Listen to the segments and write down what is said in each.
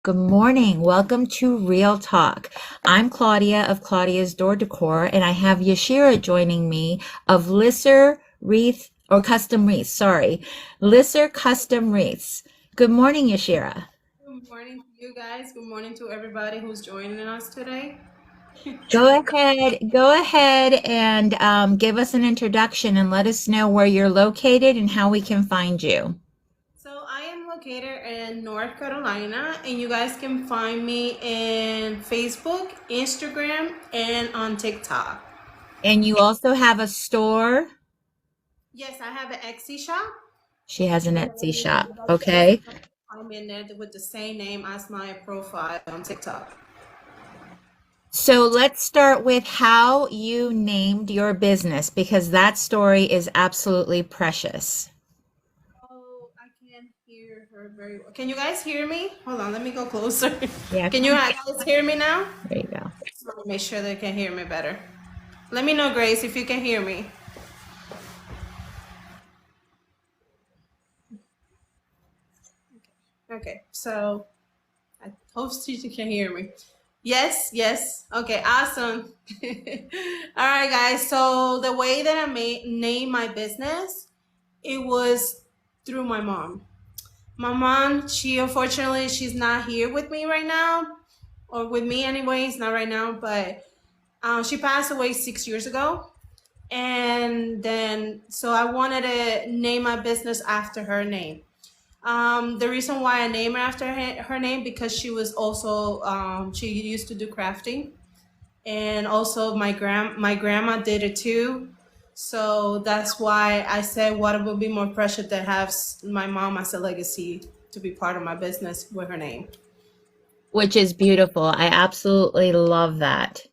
Good morning. Welcome to Real Talk. I'm Claudia of Claudia's Door Decor, and I have Yashira joining me of Liser Wreath or Custom Wreaths. Sorry, Liser Custom Wreaths. Good morning, Yashira. Good morning to you guys. Good morning to everybody who's joining us today. Go ahead and give us an introduction and let us know where you're located and how we can find you. So I am located in North Carolina, and you guys can find me in Facebook, Instagram, and on TikTok. And you also have a store. Yes, I have an Etsy shop. She has an So Etsy you shop. guys Okay. can find me in there with the same name as my profile on TikTok. So let's start with how you named your business because that story is absolutely precious. Oh, I can't hear her very well. Can you guys hear me? Hold on, let me go closer. Yeah, Can you guys hear me now? there you go. Just want to make sure they can hear me better. Let me know, Grace, if you can hear me. Okay, so I hope you can hear me. Yes, yes. Okay, awesome. All right, guys. So the way that I made name my business, it was through my mom. My mom, she unfortunately she's not here with me right now, or with me anyways, not right now, but she passed away 6 years ago. And then so I wanted to name my business after her name. The reason why I named her after her name because she was also she used to do crafting, and also my grandma did it too. So that's why I said what would be more precious to have my mom as a legacy to be part of my business with her name. Which is beautiful. I absolutely love that.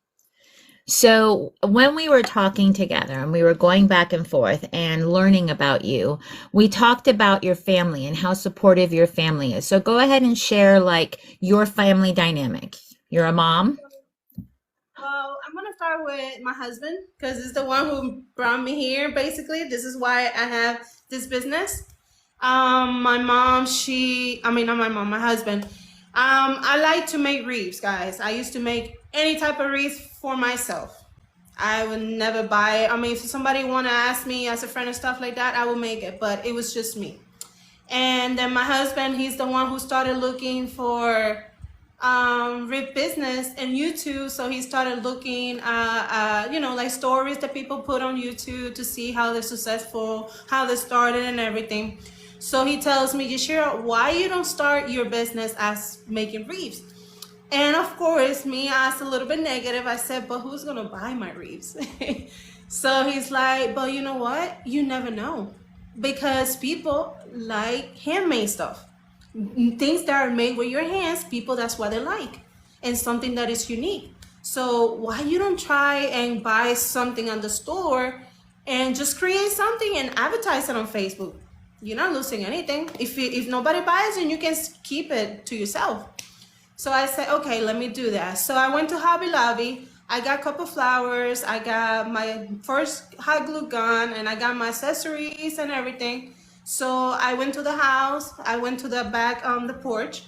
So, when we were talking together and we were going back and forth and learning about you, we talked about your family and how supportive your family is. So, go ahead and share like your family dynamic. You're a mom? Well, I'm gonna start with my husband because he's the one who brought me here. Basically, this is why I have this business. My mom, I mean, not my mom, my husband. I like to make wreaths, guys. I used to make any type of wreath for myself. I would never buy it. I mean, if somebody want to ask me as a friend and stuff like that, I will make it, but it was just me. And then my husband, he's the one who started looking for Rip business and YouTube. So he started looking like stories that people put on YouTube to see how they're successful, how they started and everything. So he tells me, Yashira, why you don't start your business as making reefs? And of course, me, I was a little bit negative. I said, but who's gonna buy my reefs? So he's like, but you know what? You never know. Because people like handmade stuff. Things that are made with your hands, people that's what they like. And something that is unique. So why you don't try and buy something on the store and just create something and advertise it on Facebook? You're not losing anything. If nobody buys it, you can keep it to yourself. So I said, okay, let me do that. So I went to Hobby Lobby. I got a couple flowers. I got my first hot glue gun, and I got my accessories and everything. So I went to the house. I went to the back on the porch,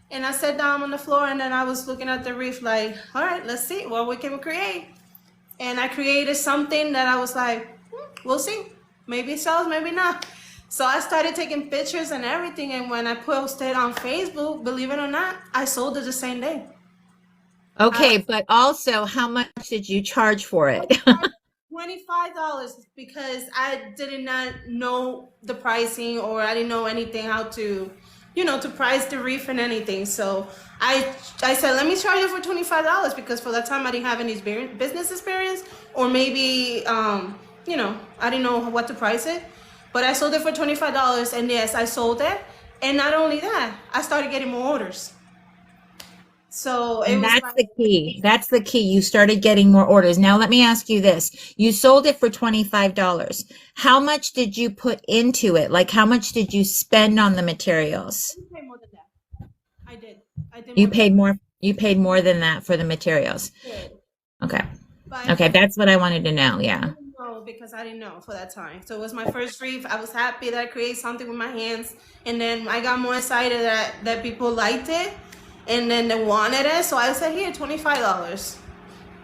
and I sat down on the floor. And then I was looking at the reef, like, all right, let's see what we can create. And I created something that I was like, we'll see. Maybe it sells, maybe not. So I started taking pictures and everything. And when I posted on Facebook, believe it or not, I sold it the same day. I Okay, but also, how much did you charge for it? charged $25 because I did not know the pricing, or I didn't know anything how to, to price the reef and anything. So I said, let me charge you for $25 because for that time I didn't have any business experience, or maybe I didn't know what to price it. But I sold it for $25, and yes, I sold it. And not only that, I started getting more orders. So it And was that's like, the key. That's the key. You started getting more orders. Now, let me ask you this. You sold it for $25. How much did you put into it? Like, how much did you spend on the materials? I paid more than that. I did. I did You more than paid more, you paid more than that for the materials. that. Okay. But Okay, that's what I wanted to know. Yeah. no, because I didn't know for that time. So it was my first reef. I was happy that I created something with my hands, and then I got more excited that people liked it. and then they wanted it, so I said, here, $25.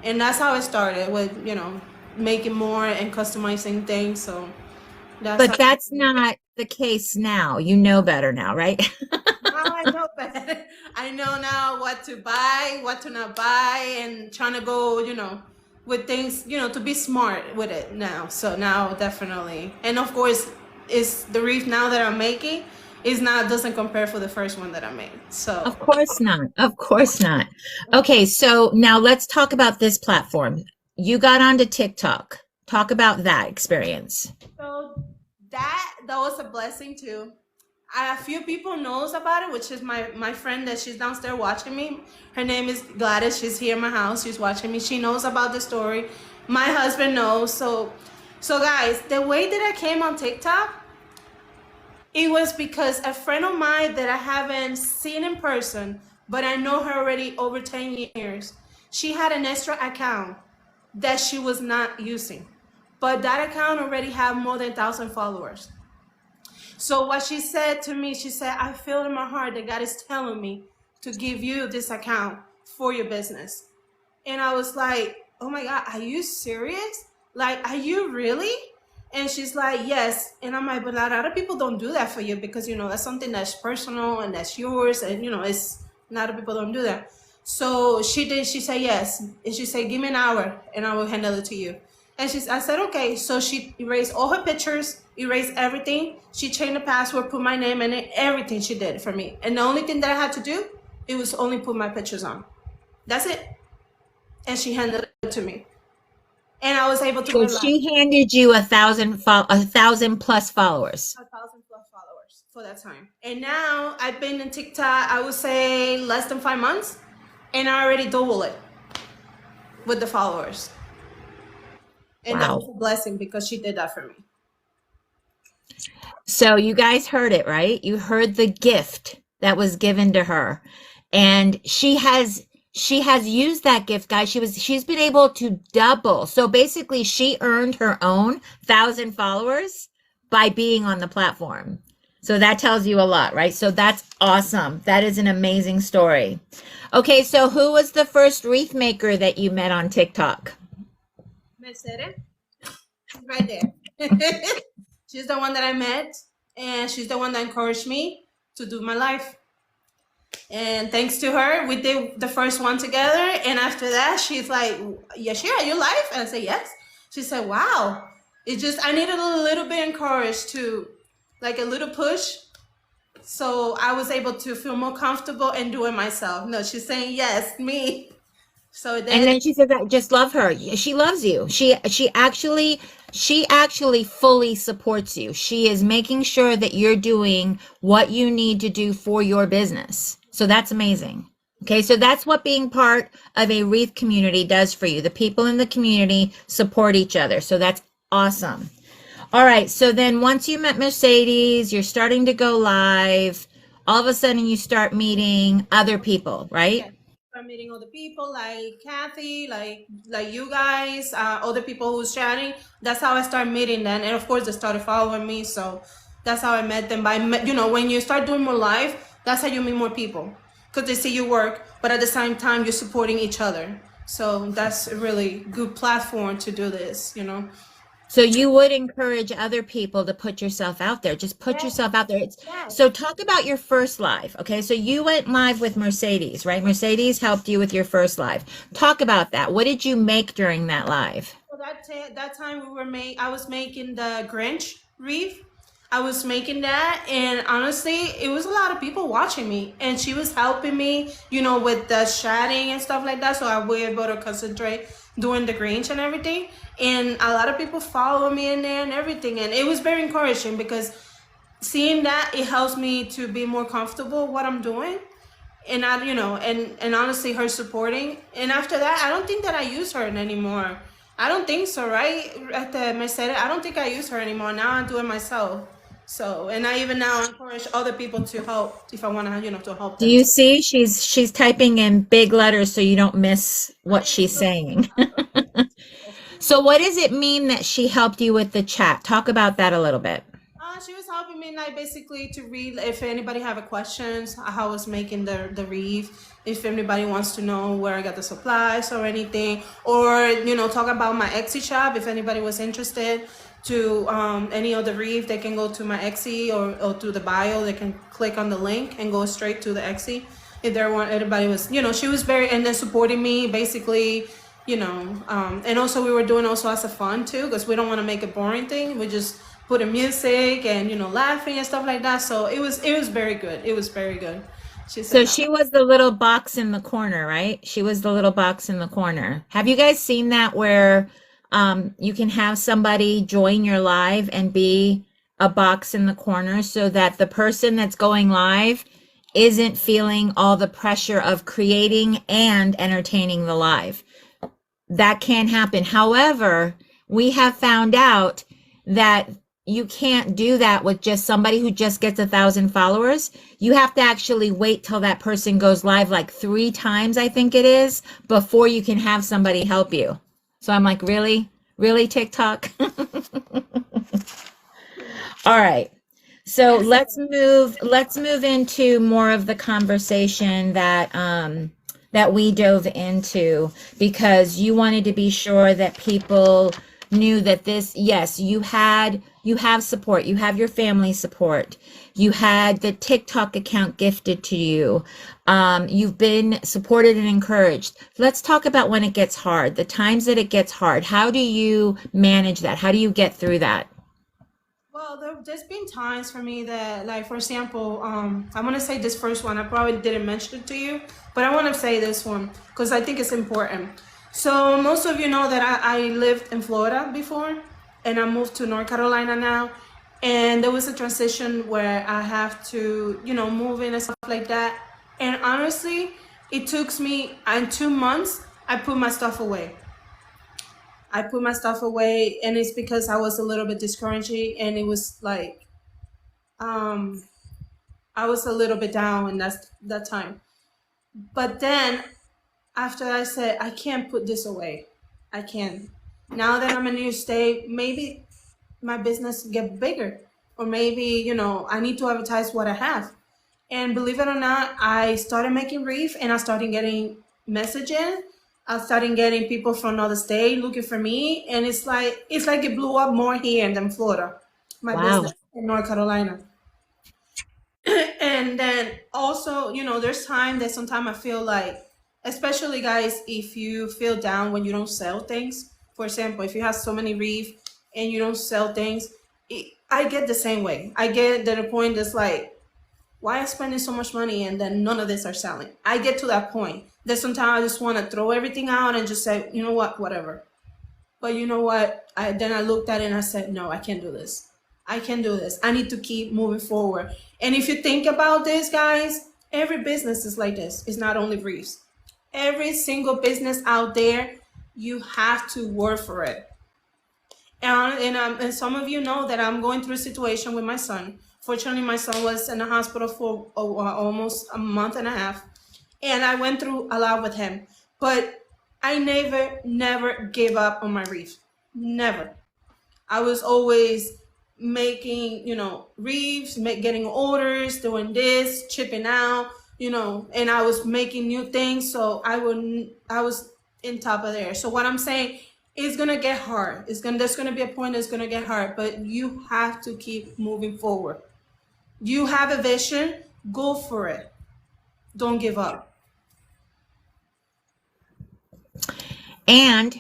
And that's how it started with, making more and customizing things. So that's how But that's not the case now. You know better now, right? now I know better. I know now what to buy, what to not buy, and trying to go, with things, to be smart with it now. So now definitely, and of course, is the wreath now that I'm making is not doesn't compare for the first one that I made. So Of course not. Of course not. Okay, so now let's talk about this platform. You got onto TikTok. Talk about that experience. so that was a blessing too. A few people knows about it, which is my friend that she's downstairs watching me. Her name is Gladys. She's here in my house. She's watching me. She knows about the story. My husband knows. So guys, the way that I came on TikTok, it was because a friend of mine that I haven't seen in person, but I know her already over 10 years. She had an extra account that she was not using, but that account already had more than 1,000 followers. So what she said to me, she said, I feel in my heart that God is telling me to give you this account for your business. And I was like, oh my God, are you serious? Like, are you really? And she's like, yes. And I'm like, but a lot of people don't do that for you because, that's something that's personal and that's yours. And, it's a lot of people don't do that. So she did. She said, yes. And she said, give me an hour and I will handle it to you. And I said, okay. So she erased all her pictures, erased everything. She changed the password, put my name in it, everything she did for me. And the only thing that I had to do, it was only put my pictures on. That's it. And she handed it to me. And I was able to So relax. she handed you 1,000 plus followers. 1,000 plus followers for that time. And now I've been in TikTok, I would say less than 5 months. And I already double it with the followers. And that Wow. was a blessing because she did that for me. So you guys heard it, right? You heard the gift that was given to her. And she has used that gift, guys. She's been able to double. So basically she earned her own 1,000 followers by being on the platform. So that tells you a lot, right? So that's awesome. That is an amazing story. Okay, so who was the first wreath maker that you met on TikTok? Mercedes, right there. She's the one that I met, and she's the one that encouraged me to do my life. And thanks to her, we did the first one together. And after that, she's like, Yashira, you live? And I said, yes. She said, wow. I needed a little bit encouraged to, like a little push. So I was able to feel more comfortable and do it myself. No, she's saying, yes, me. So And then she said, I just love her. She loves you. She actually fully supports you. She is making sure that you're doing what you need to do for your business. So that's amazing. Okay, so that's what being part of a wreath community does for you. The people in the community support each other. So that's awesome. All right, so then once you met Mercedes, you're starting to go live. All of a sudden you start meeting other people, right? yeah, I'm meeting other people like Kathy, like you guys, other people who's chatting. That's how I started meeting them, and of course they started following me. So that's how I met them. When you start doing more live, that's how you meet more people because they see your work, but at the same time you're supporting each other. So that's a really good platform to do this. So you would encourage other people to put yourself out there. Just put yourself out there. Yes. So talk about your first live. Okay, so you went live with Mercedes, right? Mercedes helped you with your first live. Talk about that. What did you make during that live? So that time I was making the Grinch wreath. I was making that, and honestly, it was a lot of people watching me, and she was helping me, with the chatting and stuff like that. So I was able to concentrate doing the Grinch and everything. And a lot of people follow me in there and everything, and it was very encouraging because seeing that, it helps me to be more comfortable what I'm doing. And and honestly, her supporting. And after that, I don't think that I use her anymore. I don't think so, right? At the Mercedes, I don't think I use her anymore. Now I do it myself. So, and I even now encourage other people to help if I want to, to help Do them. you see she's typing in big letters so you don't miss what she's saying? So what does it mean that she helped you with the chat? Talk about that a little bit. She was helping me like basically to read if anybody have a questions how I was making the wreath, if anybody wants to know where I got the supplies or anything, or talk about my Etsy shop. If anybody was interested to any of the wreath, they can go to my Etsy or to the bio. They can click on the link and go straight to the Etsy. If there want anybody was she was very and then supporting me basically. And also we were doing also as a fun too, because we don't want to make a boring thing. We just put in music and laughing and stuff like that. So it was very good. It was very good. She So said, she was the little box in the corner, right? She was the little box in the corner. Have you guys seen that where you can have somebody join your live and be a box in the corner so that the person that's going live isn't feeling all the pressure of creating and entertaining the live? That can happen. However, we have found out that you can't do that with just somebody who just gets 1,000 followers. You have to actually wait till that person goes live like 3 times, I think it is, before you can have somebody help you. So I'm like, really? Really, TikTok? All right. So let's move into more of the conversation that we dove into, because you wanted to be sure that people knew that yes, you have support, you have your family support, you had the TikTok account gifted to you, you've been supported and encouraged. Let's talk about when it gets hard, the times that it gets hard. How do you manage that? How do you get through that? well, there's been times for me that, like, for example, I want to say this first one. I probably didn't mention it to you, but I want to say this one because I think it's important. So most of you know that I lived in Florida before, and I moved to North Carolina now. And there was a transition where I have to, move in and stuff like that. And honestly, it took me, in 2 months, I put my stuff away. And it's because I was a little bit discouraged, and it was like, um, I was a little bit down in that time. But then after I said, I can't put this away. I can't. Now that I'm in a new state, maybe my business get bigger, or maybe, I need to advertise what I have. And believe it or not, I started making wreath, and I started getting messages. I started getting people from another state looking for me, and it's like it blew up more here than Florida. My Wow. business in North Carolina. And then also, there's time that sometimes I feel like, especially guys, if you feel down when you don't sell things. For example, if you have so many wreath and you don't sell things, I get the same way. I get to the point that's like, why am I spending so much money and then none of this are selling? I get to that point that sometimes I just want to throw everything out and just say, you know what, whatever. But you know what? Then I looked at it and I said, no, I can't do this. I can do this. I need to keep moving forward. And if you think about this, guys, every business is like this. It's not only wreaths. Every single business out there, you have to work for it. And some of you know that I'm going through a situation with my son. Fortunately, my son was in the hospital for almost a month and a half, and I went through a lot with him. But I never gave up on my wreath. Never. I was always making, wreaths, getting orders, doing this, chipping out, and I was making new things. So I was in top of there. So what I'm saying, it's gonna get hard. There's gonna be a point that's gonna get hard, but you have to keep moving forward. You have a vision, go for it. Don't give up. And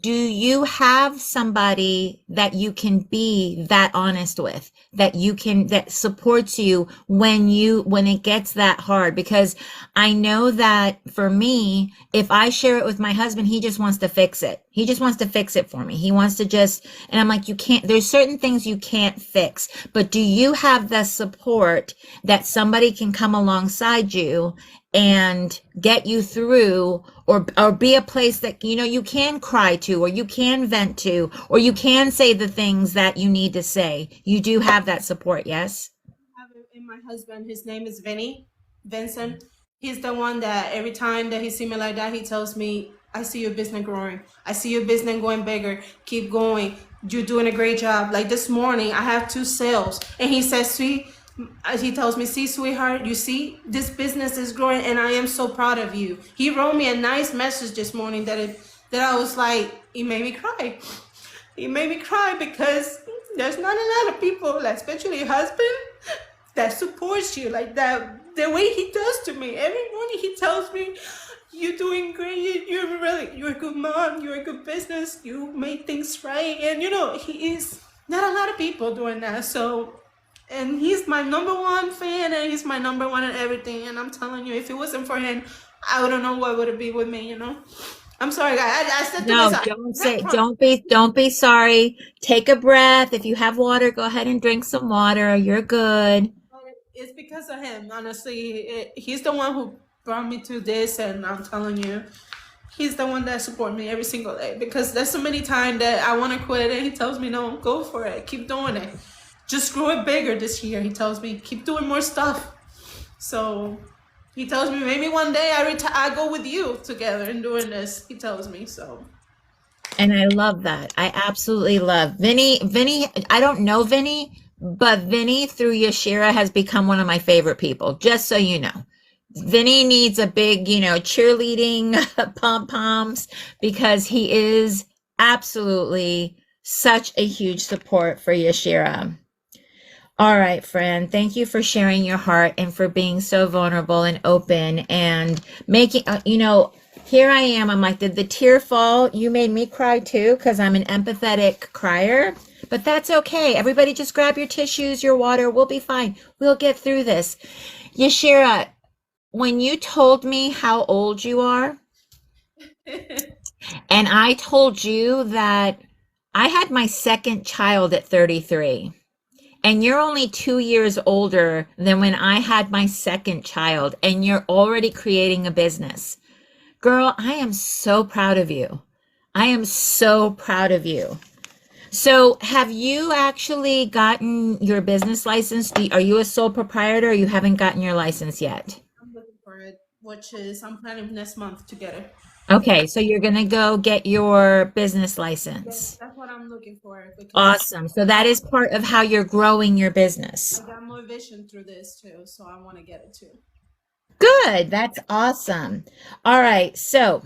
do you have somebody that you can be that honest with, that supports you when it gets that hard? Because I know that for me, if I share it with my husband, he just wants to fix it. He just wants to fix it for me. He wants to and I'm like, there's certain things you can't fix, but do you have the support that somebody can come alongside you and get you through, or be a place that you can cry to, or you can vent to, or you can say the things that you need to say? You do have that support, yes? I have it in my husband. His name is Vincent. He's the one that every time that he see me like that, he tells me, I see your business growing. I see your business going bigger. Keep going. You're doing a great job. Like this morning, I have 2 sales, and he says, "See," he tells me, "See, sweetheart, you see, this business is growing, and I am so proud of you." He wrote me a nice message this morning that I was like, it made me cry. It made me cry because there's not a lot of people, like, especially your husband, that supports you like that. The way he does to me every morning, he tells me, "You're doing great. You're a good mom. You're a good business. You made things right." And he is not a lot of people doing that. So, and he's my number one fan, and he's my number one in everything. And I'm telling you, if it wasn't for him, I wouldn't know what would it be with me. I'm sorry, guys. I said to No, myself, don't be sorry. Take a breath. If you have water, go ahead and drink some water. You're good. it's because of him. Honestly, he's the one who brought me to this, and I'm telling you, he's the one that supports me every single day. Because there's so many times that I want to quit, and he tells me, "No, go for it. Keep doing it. Just grow it bigger this year." He tells me, "Keep doing more stuff." So he tells me, "Maybe one day I go with you together in doing this." He tells me so. And I love that. I absolutely love Vinny. I don't know Vinny, but Vinny through Yashira has become one of my favorite people, just so you know. Vinny needs a big, cheerleading pom poms because he is absolutely such a huge support for Yashira. All right, friend. Thank you for sharing your heart and for being so vulnerable and open and making, here I am. I'm like, did the tear fall? You made me cry too because I'm an empathetic crier, but that's okay. Everybody just grab your tissues, your water. We'll be fine. We'll get through this. Yashira, when you told me how old you are, and I told you that I had my second child at 33. And you're only 2 years older than when I had my second child, and you're already creating a business. Girl, I am so proud of you. I am so proud of you. So, have you actually gotten your business license? Are you a sole proprietor, or you haven't gotten your license yet? I'm looking for it, which is I'm planning next month to get it. Okay, so you're going to go get your business Yes, license. that's what I'm looking for because Awesome. So that is part of how you're growing your business. I got more vision through this too, so I want to get it too. Good. That's awesome. All right. So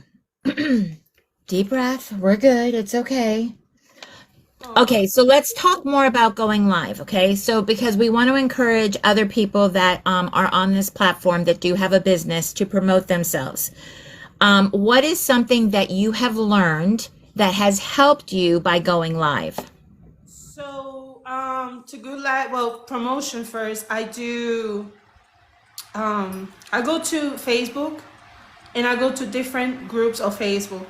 deep breath. We're good. It's okay. Okay. So let's talk more about going live. Okay. So because we want to encourage other people that are on this platform that do have a business to promote themselves. What is something that you have learned that has helped you by going live? So, to go live, well, promotion first. I go to Facebook, and I go to different groups of Facebook,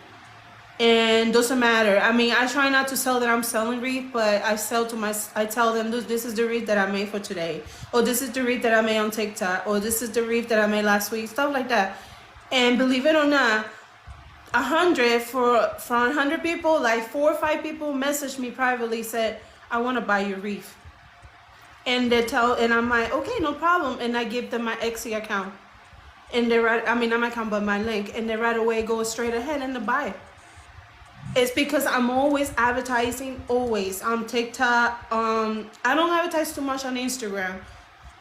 and doesn't matter. I mean, I try not to sell that I'm selling wreath, but I tell them, this is the wreath that I made for today, or this is the wreath that I made on TikTok, or this is the wreath that I made last week, stuff like that. And believe it or not, 100 people, like 4 or 5 people messaged me privately, said, "I want to buy your wreath." And I'm like, "Okay, no problem." And I give them my Etsy account, and not my account, but my link, and they right away go straight ahead and they buy it. It's because I'm always advertising, always on TikTok. I don't advertise too much on Instagram,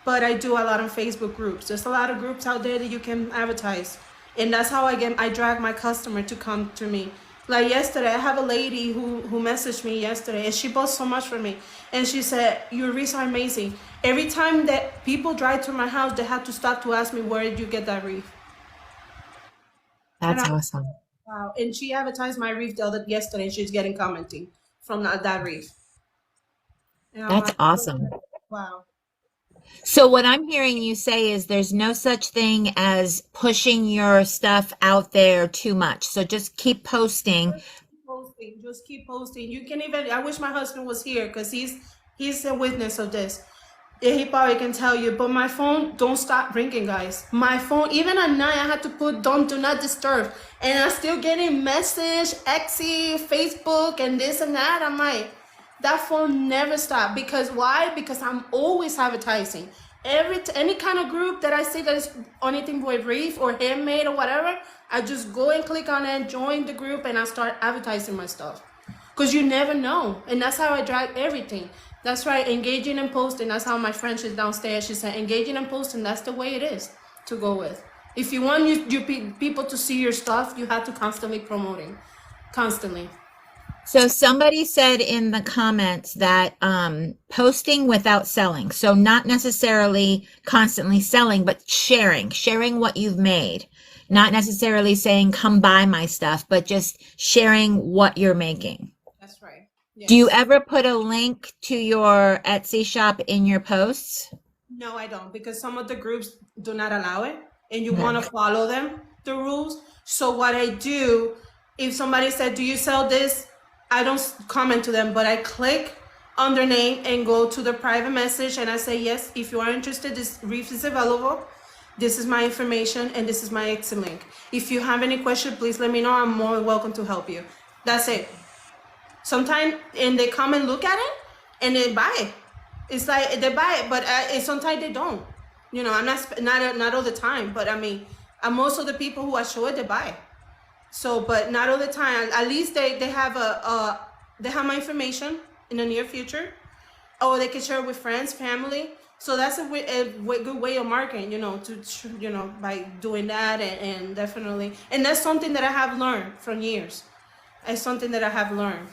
but I do a lot on Facebook groups. There's a lot of groups out there that you can advertise, and that's how I drag my customer to come to me. Like yesterday, I have a lady who messaged me yesterday, and she bought so much from me, and she said, "Your wreaths are amazing. Every time that people drive to my house, they have to stop to ask me, where did you get that wreath?" And That's I, awesome. wow. And she advertised my wreath yesterday, and she's getting commenting from that wreath. And I'm That's like, awesome. wow. So what I'm hearing you say is there's no such thing as pushing your stuff out there too much. So just keep posting. Posting, just keep posting. You can even. I wish my husband was here because he's a witness of this. Yeah, he probably can tell you. But my phone don't stop ringing, guys. My phone, even at night, I had to put do not disturb, and I'm still getting message, Etsy, Facebook, and this and that. I'm like, that phone never stopped. Because why? Because I'm always advertising. Any kind of group that I see that is anything with wreath or handmade or whatever, I just go and click on it, join the group, and I start advertising my stuff. Because you never know. And that's how I drive everything. That's right, engaging and posting. That's how my friend, she's downstairs, she said, engaging and posting, that's the way it is to go with. If you want people to see your stuff, you have to constantly promoting. Constantly. So somebody said in the comments that posting without selling, so not necessarily constantly selling, but sharing what you've made. Not necessarily saying come buy my stuff, but just sharing what you're making. That's right. Do you Yes. ever put a link to your Etsy shop in your posts? No, I don't, because some of the groups do not allow it, and you No. want to follow them, the rules. So what I do, if somebody said, "Do you sell this?" I don't comment to them, but I click on their name and go to the private message, and I say, "Yes, if you are interested, this wreath is available. This is my information, and this is my Etsy link. If you have any question, please let me know. I'm more than welcome to help you." That's it. Sometimes, and they come and look at it, and they buy it. It's like they buy it, but sometimes they don't. You know, I'm not all the time, but I mean, most of the people who I show it, they buy it. So, but not all the time. At least they have they have my information in the near future, or they can share it with friends, family. So that's a good way of marketing, you know, by doing that, and definitely, and that's something that I have learned from years. It's something that I have learned.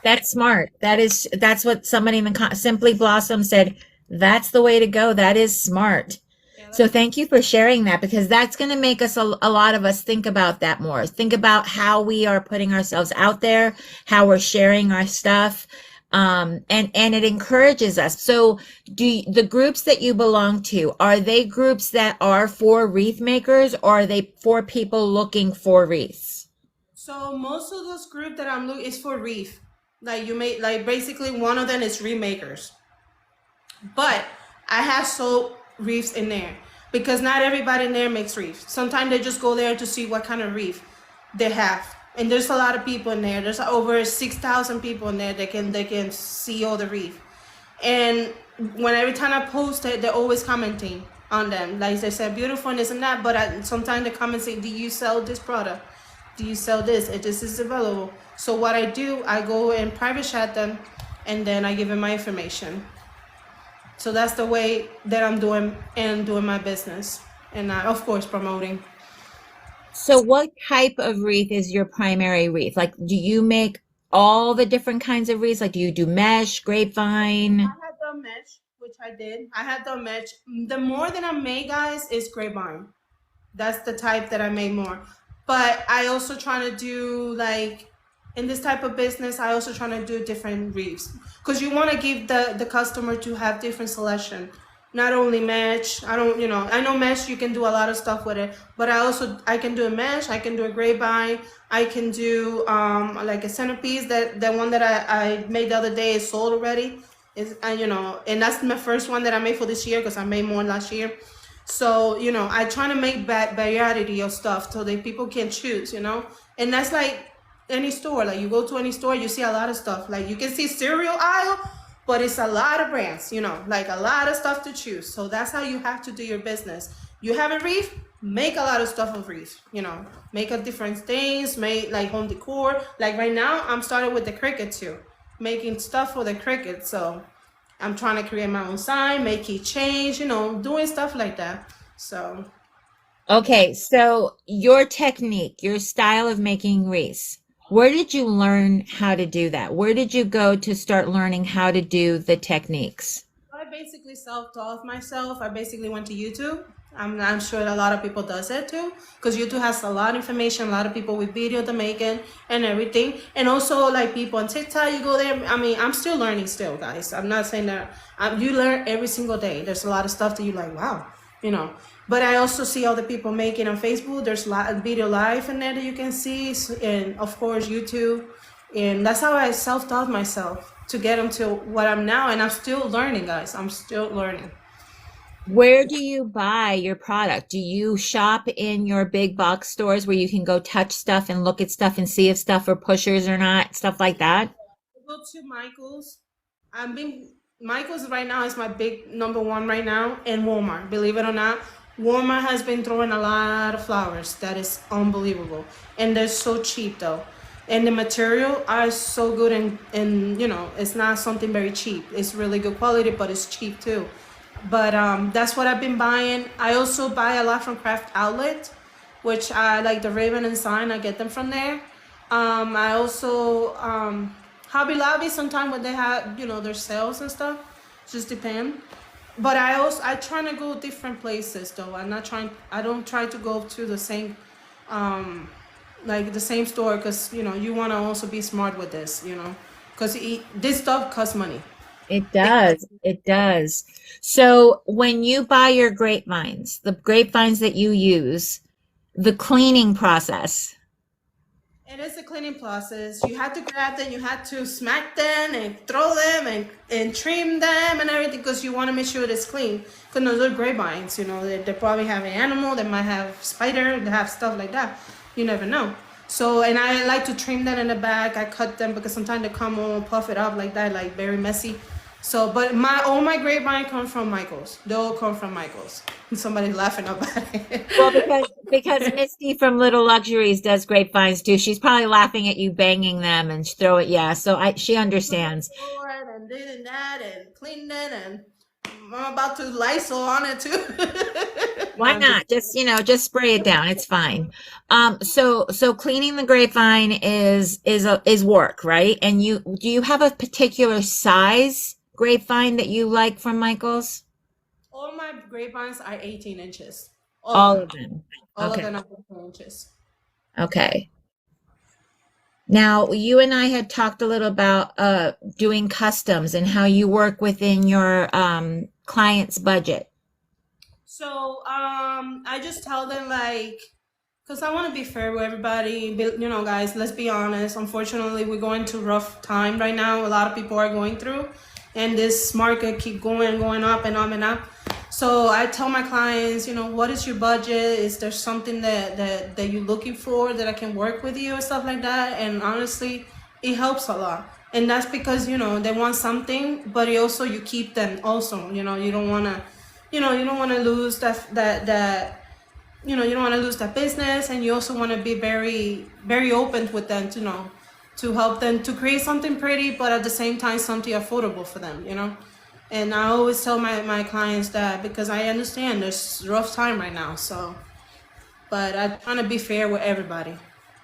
That's smart. That's what somebody in the Simply Blossom said. That's the way to go. That is smart. Yeah, So that's thank you for sharing that because that's going to make us a lot of us think about that more. Think about how we are putting ourselves out there, how we're sharing our stuff. And it encourages us. So the groups that you belong to, are they groups that are for wreath makers or are they for people looking for wreaths? So most of those group that I'm looking is for wreath. Like you make, like basically one of them is remakers. But I have sold wreaths in there because not everybody in there makes wreaths. Sometimes they just go there to see what kind of wreath they have. And there's a lot of people in there. There's over 6,000 people in there that can see all the wreath. And when every time I post it, they're always commenting on them. Like they said, beautiful and this and that. But sometimes they come and say, "Do you sell this product? Do you sell this? If this is available?" So what I do, I go and private chat them, and then I give them my information. So that's the way that I'm doing my business, and of course promoting. So what type of wreath is your primary wreath? Like, do you make all the different kinds of wreaths? Like, do you do mesh, I grapevine? had the mesh, which I did. I had the mesh. The more that I made, guys, is grapevine. That's the type that I made more. But I also trying to do like in this type of business, I also trying to do different wreaths because you want to give the customer to have different selection. Not only mesh. I don't, I know mesh. You can do a lot of stuff with it, but I can do a mesh. I can do a grapevine. I can do like a centerpiece. The one that I made the other day is sold already. Is and that's my first one that I made for this year because I made more last year. So, I try to make variety of stuff so that people can choose, and that's like any store. Like you go to any store, you see a lot of stuff. Like you can see cereal aisle, but it's a lot of brands, like a lot of stuff to choose. So that's how you have to do your business. You have a wreath, make a lot of stuff of wreath, make a different things, make like home decor. Like right now, I'm starting with the cricket too, making stuff for the cricket. So I'm trying to create my own sign, make it change, doing stuff like that. So Okay, so your technique, your style of making wreaths, where did you learn how to do that? Where did you go to start learning how to do the techniques? I basically self-taught myself. I basically went to YouTube. I'm sure a lot of people does that too, because YouTube has a lot of information, a lot of people with video to make it and everything. And also like people on TikTok, you go there. I mean, I'm still learning still, guys. I'm not saying that you learn every single day. There's a lot of stuff that you like, wow, But I also see other people making on Facebook. There's a lot of video live in there that you can see, and of course YouTube. And that's how I self-taught myself to get into what I'm now. And I'm still learning, guys. I'm still learning. Where do you buy your product? Do you shop in your big box stores where you can go touch stuff and look at stuff and see if stuff are pushers or not, stuff like that? I go to Michael's. I've been. Michael's right now is my big number one right now, and Walmart. Believe it or not, Walmart has been throwing a lot of flowers. That is unbelievable, and they're so cheap though, and the material are so good, and it's not something very cheap. It's really good quality, but it's cheap too. But that's what I've been buying. I also buy a lot from Craft Outlet, which I like the ribbon and sign. I get them from there. I also Hobby Lobby sometimes when they have their sales and stuff. Just depend. But I try to go different places though. I don't try to go to the same like the same store, because you want to also be smart with this, because this stuff costs money. It does. It does. So when you buy your grapevines, the grapevines that you use, the cleaning process. It is a cleaning process. You have to grab them, you have to smack them and throw them and trim them and everything, because you want to make sure it's clean. Because those are grapevines, they probably have an animal, they might have spider, they have stuff like that. You never know. So, and I like to trim them in the back. I cut them because sometimes they come all puff it up like that, like very messy. So, but all my grapevine come from Michael's. They all come from Michael's. And somebody's laughing about it. Well, because Misty from Little Luxuries does grapevines too. She's probably laughing at you banging them and throw it. Yeah, so she understands. And this and that and clean it, and I'm about to Lysol on it too. No, Why I'm just not? Just spray it down. It's fine. So cleaning the grapevine is work, right? And do you have a particular size grapevine that you like from Michael's? all my grapevines are 18 inches. All of them. All of Okay. them are 18 inches. Okay. Now, you and I had talked a little about doing customs and how you work within your client's budget. So I just tell them like, because I want to be fair with everybody. Guys, let's be honest. Unfortunately, we're going through rough time right now. A lot of people are going through, and this market keep going up and up and up. So I tell my clients, what is your budget? Is there something that you're looking for that I can work with you or stuff like that? And honestly, it helps a lot. And that's because, they want something, but you keep them also. You don't want to, you don't want to lose you don't want to lose that business, and you also want to be very, very open with them to help them to create something pretty, but at the same time something affordable for them. And I always tell my clients that, because I understand there's rough time right now. So, but I'm trying to be fair with everybody.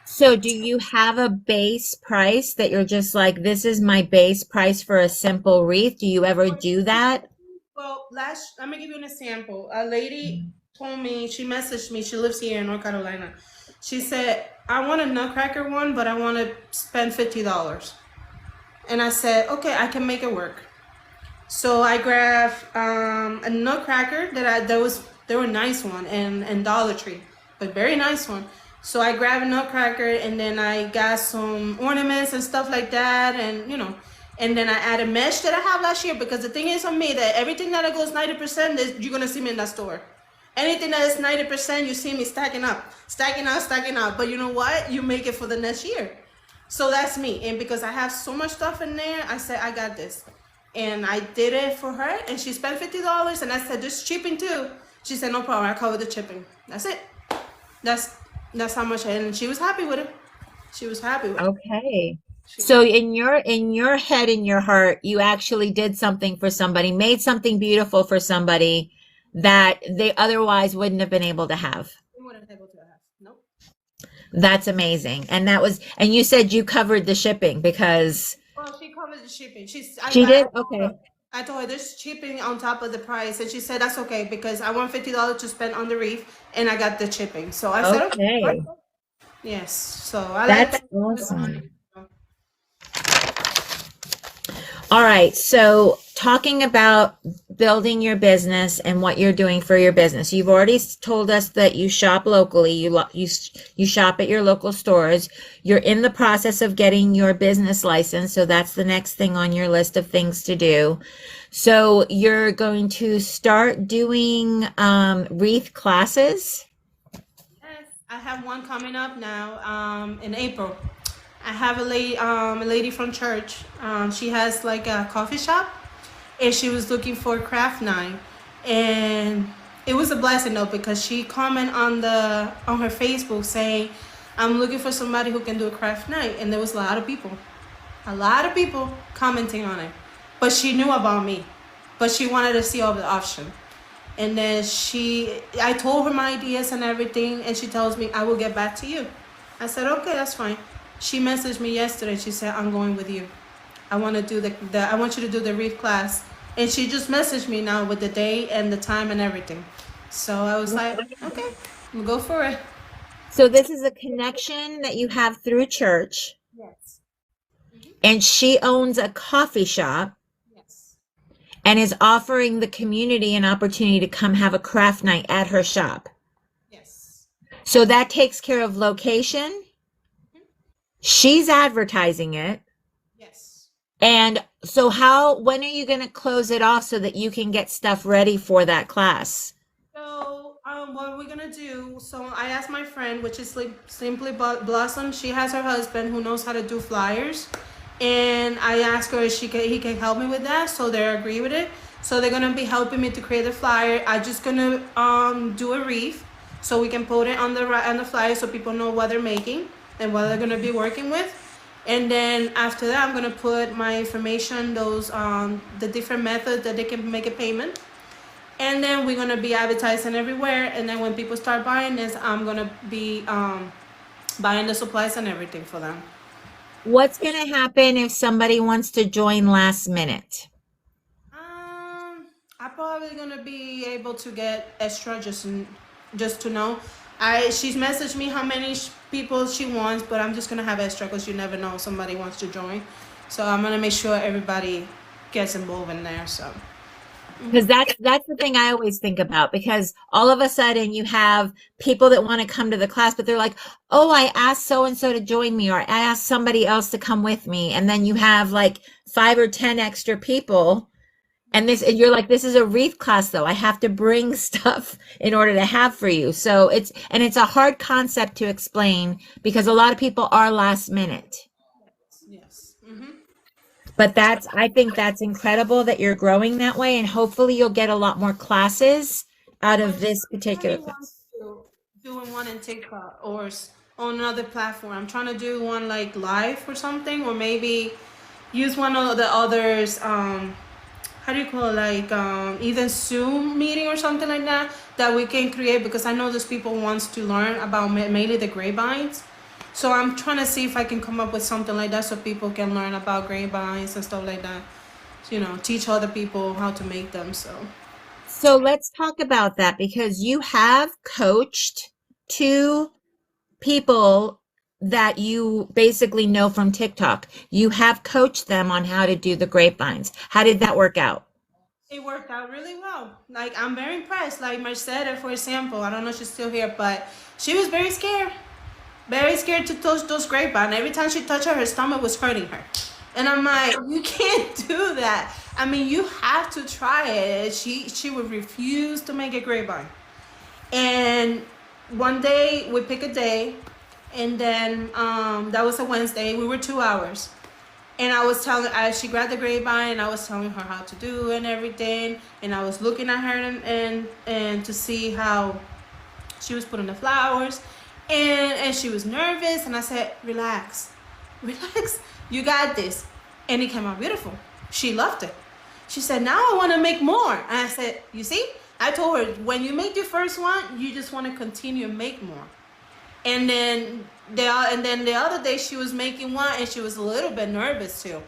So do you have a base price that you're just like, this is my base price for a simple wreath? Do you ever do that? Well, let me give you an example. A lady told me, she messaged me, she lives here in North Carolina. She said, I want a nutcracker one, but I want to spend $50. And I said, okay, I can make it work. So I grabbed a nutcracker they were nice one, and Dollar Tree, but very nice one. So I grabbed a nutcracker, and then I got some ornaments and stuff like that, and then I added mesh that I have last year, because the thing is on me that everything that goes 90%, you're gonna see me in that store. Anything that is 90%, you see me stacking up, stacking up, stacking up. But you know what? You make it for the next year. So that's me. And because I have so much stuff in there, I said, I got this. And I did it for her, and she spent $50. And I said, there's shipping too. She said, no problem. I cover the shipping. That's it. That's how much. And she was happy with it. She was happy with it. Okay. She was So in your head, in your heart, you actually did something for somebody, made something beautiful for somebody that they otherwise wouldn't have been able to have. we weren't able to have. Nope. That's amazing. And you said you covered the shipping because Well, she covered the shipping. she did? Okay. I told her there's shipping on top of the price, and she said that's okay because I want $50 to spend on the wreath, and I got the shipping. So I said okay. Okay. Yes. So I like That's that. awesome. All right. So talking about building your business and what you're doing for your business, you've already told us that you shop locally. You shop at your local stores. You're in the process of getting your business license, so that's the next thing on your list of things to do. So you're going to start doing wreath classes. Yes, I have one coming up now in April. I have a lady from church. She has like a coffee shop, and she was looking for a craft knife. And it was a blessing though, because she commented on her Facebook saying, I'm looking for somebody who can do a craft knife. And there was a lot of people commenting on it. But she knew about me, but she wanted to see all the options. And then I told her my ideas and everything, and she tells me, I will get back to you. I said, okay, that's fine. She messaged me yesterday. She said, I'm going with you. I want to do I want you to do the wreath class. And she just messaged me now with the day and the time and everything. So I was like, okay, we'll go for it. So this is a connection that you have through church, Yes. and she owns a coffee shop Yes. and is offering the community an opportunity to come have a craft night at her shop. Yes. So that takes care of location. She's advertising it. Yes. And so when are you going to close it off so that you can get stuff ready for that class? So what we're gonna do? So I asked my friend, which is like Simply Blossom. She has her husband who knows how to do flyers, and I asked her if he can help me with that. So they agree with it. So they're gonna be helping me to create the flyer. I'm just gonna do a wreath so we can put it on the flyer so people know what they're making and what they're gonna be working with. And then after that, I'm gonna put my information, those the different methods that they can make a payment. And then we're gonna be advertising everywhere. And then when people start buying this, I'm gonna be buying the supplies and everything for them. What's going to happen if somebody wants to join last minute? I'm probably gonna be able to get extra just to know. She's messaged me how many people she wants, but I'm just gonna have extra because you never know somebody wants to join. So I'm gonna make sure everybody gets involved in there. So. Because that's the thing I always think about, because all of a sudden you have people that want to come to the class, but they're like, oh, I asked so and so to join me, or I asked somebody else to come with me, and then you have like 5 or 10 extra people, and you're like, this is a wreath class though. I have to bring stuff in order to have for you. So it's a hard concept to explain because a lot of people are last minute. Yes. But I think that's incredible that you're growing that way, and hopefully you'll get a lot more classes out of this particular class. Doing one in TikTok or on another platform. I'm trying to do one like live or something, or maybe use one of the others. How do you call it? Like either Zoom meeting or something like that we can create, because I know those people wants to learn about mainly the grapevines. So I'm trying to see if I can come up with something like that so people can learn about grapevines and stuff like that. Teach other people how to make them. So let's talk about that, because you have coached 2 people that you basically know from TikTok. You have coached them on how to do the grapevines. How did that work out? It worked out really well. Like, I'm very impressed. Like Mercedes, for example, I don't know if she's still here, but she was very scared. Very scared to touch those grapevines. Every time she touched her stomach was hurting her. And I'm like, you can't do that. I mean, you have to try it. She would refuse to make a grapevine. And one day, we pick a day, and then that was a Wednesday. We were 2 hours. And I was telling, she grabbed the grapevine, and I was telling her how to do and everything. And I was looking at her and to see how she was putting the flowers. And she was nervous, and I said, relax, you got this. And it came out beautiful. She loved it. She said, now I want to make more. And I said, you see, I told her, when you make the first one, you just want to continue and make more. And then the other day she was making one, and she was a little bit nervous too.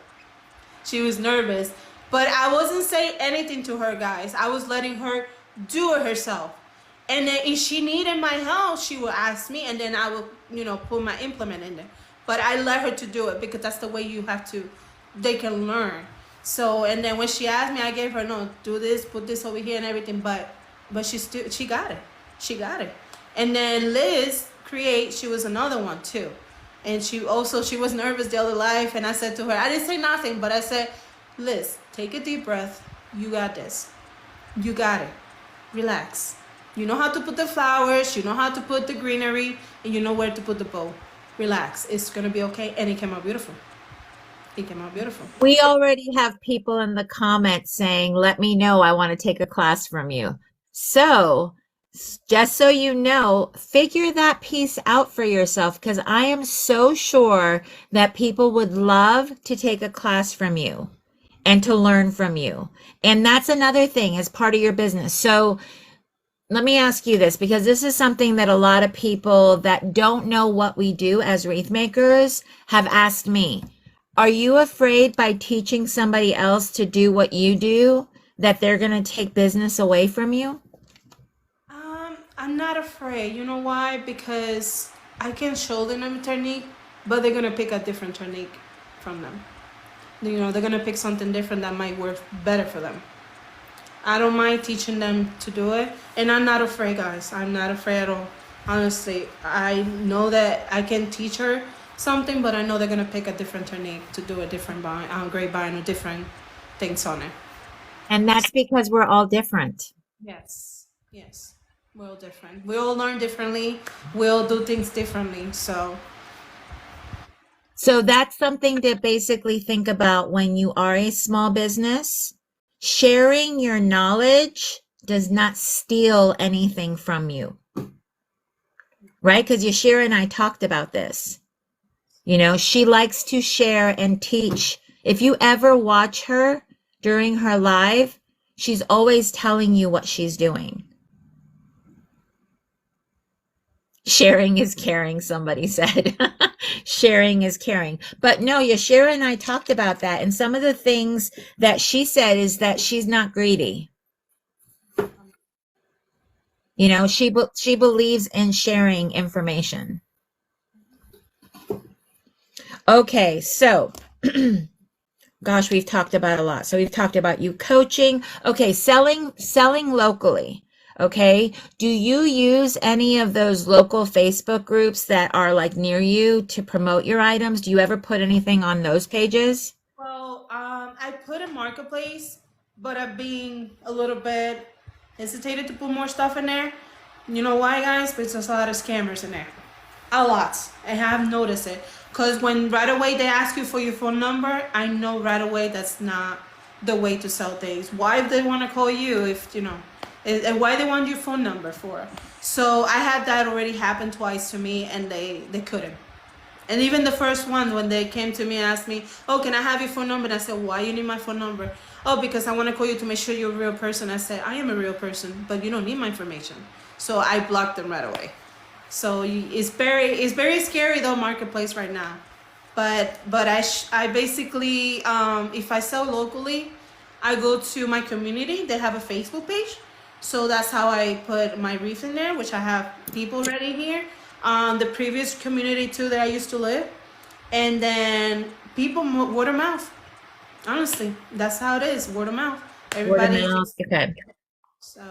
She was nervous, but I wasn't saying anything to her, guys. I was letting her do it herself. And then if she needed my help, she would ask me, and then I would, put my implement in there. But I let her to do it, because that's the way they can learn. So, and then when she asked me, I gave her, no, do this, put this over here and everything. But she got it. She got it. And then Liz she was another one too. And she was nervous the other life. And I said to her, I didn't say nothing, but I said, Liz, take a deep breath. You got this. You got it. Relax. You know how to put the flowers, you know how to put the greenery, and you know where to put the bow. Relax. It's going to be okay. And it came out beautiful. It came out beautiful. We already have people in the comments saying, let me know, I want to take a class from you. So, just so you know, figure that piece out for yourself because I am so sure that people would love to take a class from you and to learn from you. And that's another thing as part of your business. So, let me ask you this because this is something that a lot of people that don't know what we do as wreath makers have asked me. Are you afraid by teaching somebody else to do what you do that they're going to take business away from you? I'm not afraid. You know why? Because I can show them a technique, but they're gonna pick a different technique from them. You know, they're gonna pick something different that might work better for them. I don't mind teaching them to do it, and I'm not afraid, guys. I'm not afraid at all. Honestly, I know that I can teach her something, but I know they're gonna pick a different technique to do a different bind, grapevine, or different things on it. And that's because we're all different. Yes, yes, we're all different. We all learn differently. We all do things differently. So that's something to basically think about when you are a small business. Sharing your knowledge does not steal anything from you, right? Because Yashira and I talked about this. You know, she likes to share and teach. If you ever watch her during her live, she's always telling you what she's doing. Sharing is caring, somebody said. Sharing is caring. But no, Yashira and I talked about that. And some of the things that she said is that she's not greedy. You know, she believes in sharing information. Okay, so gosh, we've talked about a lot. So we've talked about you coaching. Okay, selling locally. Okay, do you use any of those local Facebook groups that are like near you to promote your items? Do you ever put anything on those pages? well, I put a marketplace, but I'm being a little bit hesitated to put more stuff in there. You know why, guys? Because there's a lot of scammers in there. A lot. I have noticed it. Because when right away they ask you for your phone number, I know right away that's not the way to sell things. Why they want to call you if, you know, and why they want your phone number for? So I had that already happen twice to me and they couldn't. And even the first one, when they came to me and asked me, "Oh, can I have your phone number?" And I said, "Why you need my phone number?" "Oh, because I want to call you to make sure you're a real person." I said, "I am a real person, but you don't need my information." So I blocked them right away. So it's very scary though, marketplace right now. But I basically if I sell locally, I go to my community. They have a Facebook page, so that's how I put my wreath in there, which I have people already here. The previous community too that I used to live, and then people word of mouth. Honestly, that's how it is, word of mouth. Word of Everybody. mouth. Okay. So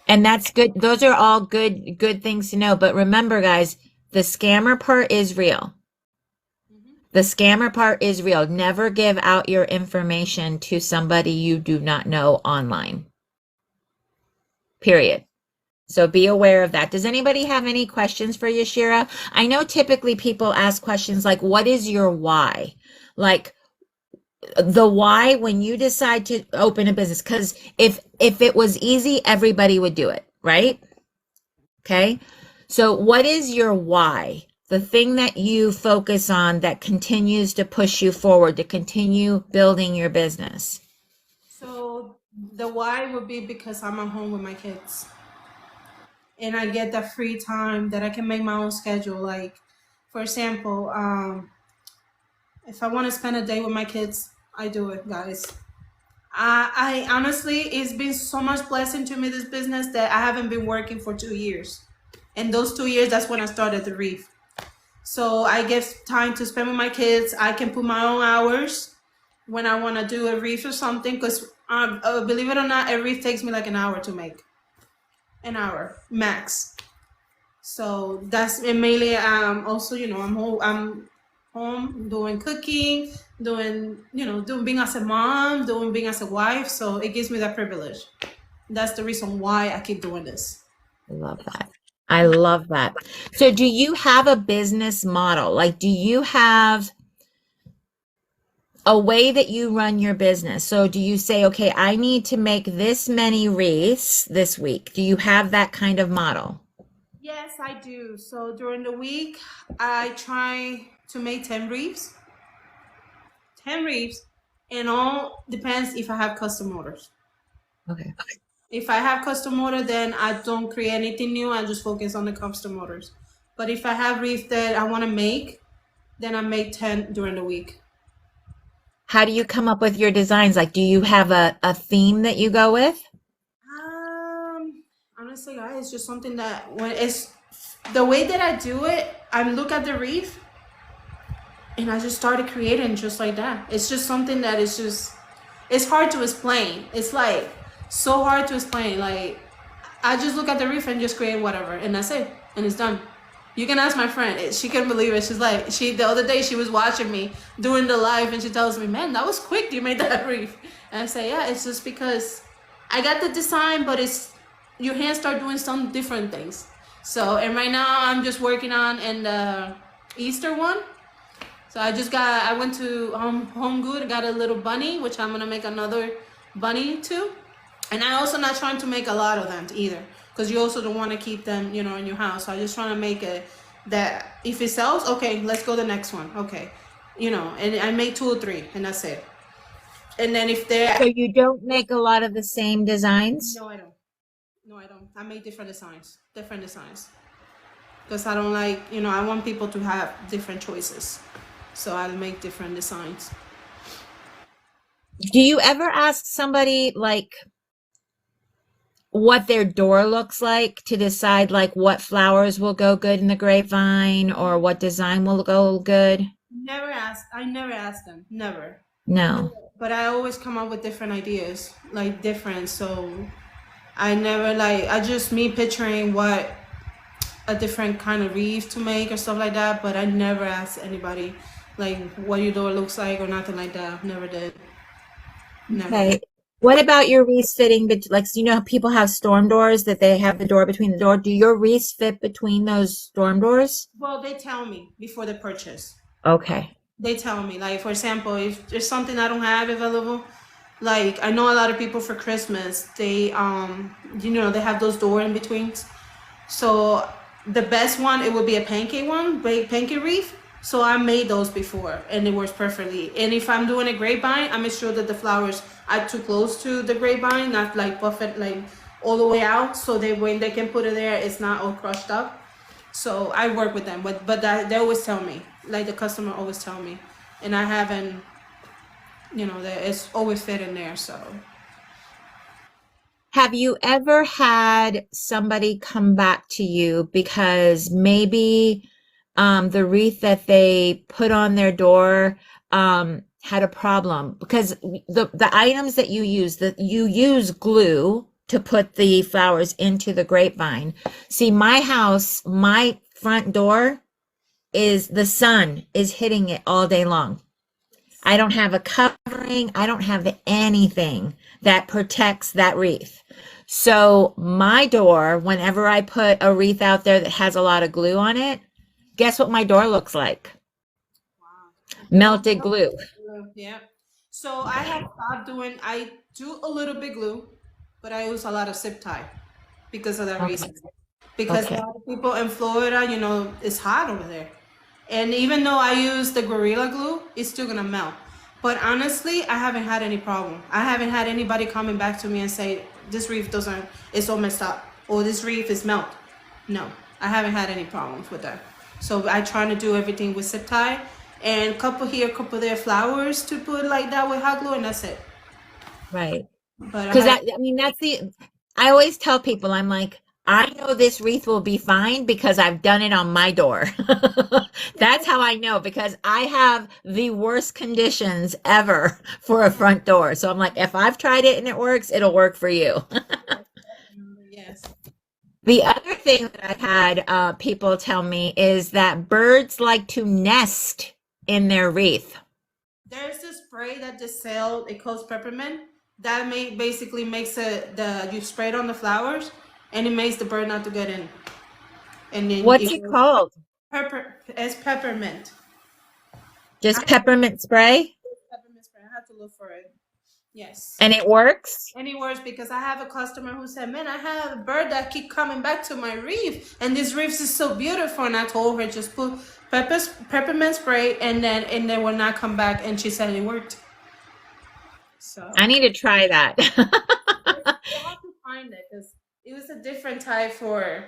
And that's good. Those are all good things to know. But remember, guys, the scammer part is real. The scammer part is real. Never give out your information to somebody you do not know online. Period. So be aware of that. Does anybody have any questions for Yashira? I know typically people ask questions like, what is your why? Like the why when you decide to open a business. Because if it was easy, everybody would do it, right? Okay. So what is your why? The thing that you focus on that continues to push you forward, to continue building your business. so the why would be because I'm at home with my kids. And I get that free time that I can make my own schedule. Like, for example, if I want to spend a day with my kids, I do it, guys. I honestly, it's been so much blessing to me this business that I haven't been working for 2 years, and those 2 years, that's when I started the reef. So I get time to spend with my kids. I can put my own hours when I want to do a reef or something. Because believe it or not, a reef takes me like an hour to make, an hour max. So that's and mainly also, you know, I'm home doing cooking, doing, you know, doing being as a mom, doing being as a wife. So it gives me that privilege. That's the reason why I keep doing this. I love that. I love that. So do you have a business model? Like, do you have a way that you run your business. So do you say, okay, I need to make this many wreaths this week? Do you have that kind of model? Yes, I do. So during the week, I try to make 10 briefs. 10 reefs, and all depends if I have custom orders. Okay. If I have custom order, then I don't create anything new. I just focus on the custom orders. But if I have reef that I want to make, then I make 10 during the week. How do you come up with your designs? Like, do you have a theme that you go with? Honestly, guys, it's just something that when it's the way that I do it, I look at the reef and I just started creating just like that. It's just something that is just, it's hard to explain. It's like so hard to explain. Like, I just look at the reef and just create whatever, and that's it, and it's done. You can ask my friend. She couldn't believe it. She's like, the other day she was watching me doing the live, and she tells me, "Man, that was quick. You made that reef." And I say, "Yeah, it's just because I got the design, but it's your hands start doing some different things." So, and right now I'm just working on the Easter one. So I went to Home Good and got a little bunny, which I'm gonna make another bunny too. And I also not trying to make a lot of them either, because you also don't want to keep them, in your house. So I just trying to make it that if it sells, okay, let's go to the next one. Okay, and I make 2 or 3, and that's it. And then if they're So you don't make a lot of the same designs? no, I don't. No, I don't. I make different designs, because I don't like, I want people to have different choices. So I'll make different designs. Do you ever ask somebody like what their door looks like to decide like what flowers will go good in the grapevine or what design will go good? I never ask them. Never. No. But I always come up with different ideas, like different. So I never I just me picturing what a different kind of wreath to make or stuff like that. But I never ask anybody like what your door looks like or nothing like that. Never did. Never. Okay. What about your wreaths fitting? Like, so how people have storm doors that they have the door between the door. Do your wreaths fit between those storm doors? Well, they tell me before the purchase. Okay. They tell me, like, for example, if there's something I don't have available, like I know a lot of people for Christmas, they they have those door in betweens. So the best one, it would be a pancake one, pancake wreath. So I made those before and it works perfectly. And if I'm doing a grapevine, I make sure that the flowers are too close to the grapevine, not like buffet like all the way out, so when they can put it there, it's not all crushed up. So I work with them, but they always tell me, like the customer always tell me, and I haven't, it's always fit in there. So have you ever had somebody come back to you because maybe the wreath that they put on their door had a problem? Because the items that you use glue to put the flowers into the grapevine. See, my house, my front door the sun is hitting it all day long. I don't have a covering. I don't have anything that protects that wreath. So my door, whenever I put a wreath out there that has a lot of glue on it, guess what my door looks like? wow. Melted glue. Yeah. So I do a little bit glue, but I use a lot of zip tie because of that Okay. reason. Because Okay. a lot of people in Florida, it's hot over there. And even though I use the Gorilla Glue, it's still gonna melt. But honestly, I haven't had any problem. I haven't had anybody coming back to me and say, this wreath it's all messed up, or this wreath is melt. No, I haven't had any problems with that. So I try to do everything with zip tie and couple here, couple there flowers to put like that with hot glue, and that's it. Right. But Because I always tell people, I'm like, I know this wreath will be fine because I've done it on my door. That's how I know, because I have the worst conditions ever for a front door. So I'm like, if I've tried it and it works, it'll work for you. yes. The other thing that I've had people tell me is that birds like to nest in their wreath. There's this spray that just sell. It calls peppermint. That basically makes you spray it on the flowers, and it makes the bird not to get in. And then What's it called? It's peppermint. Just peppermint spray? Peppermint have to look for it. Yes. And it works? And it works because I have a customer who said, man, I have a bird that keep coming back to my wreath, and this wreath is so beautiful. And I told her, just put peppermint spray, and they will not come back. And she said it worked. So I need to try that. I have to find it because it was a different type for.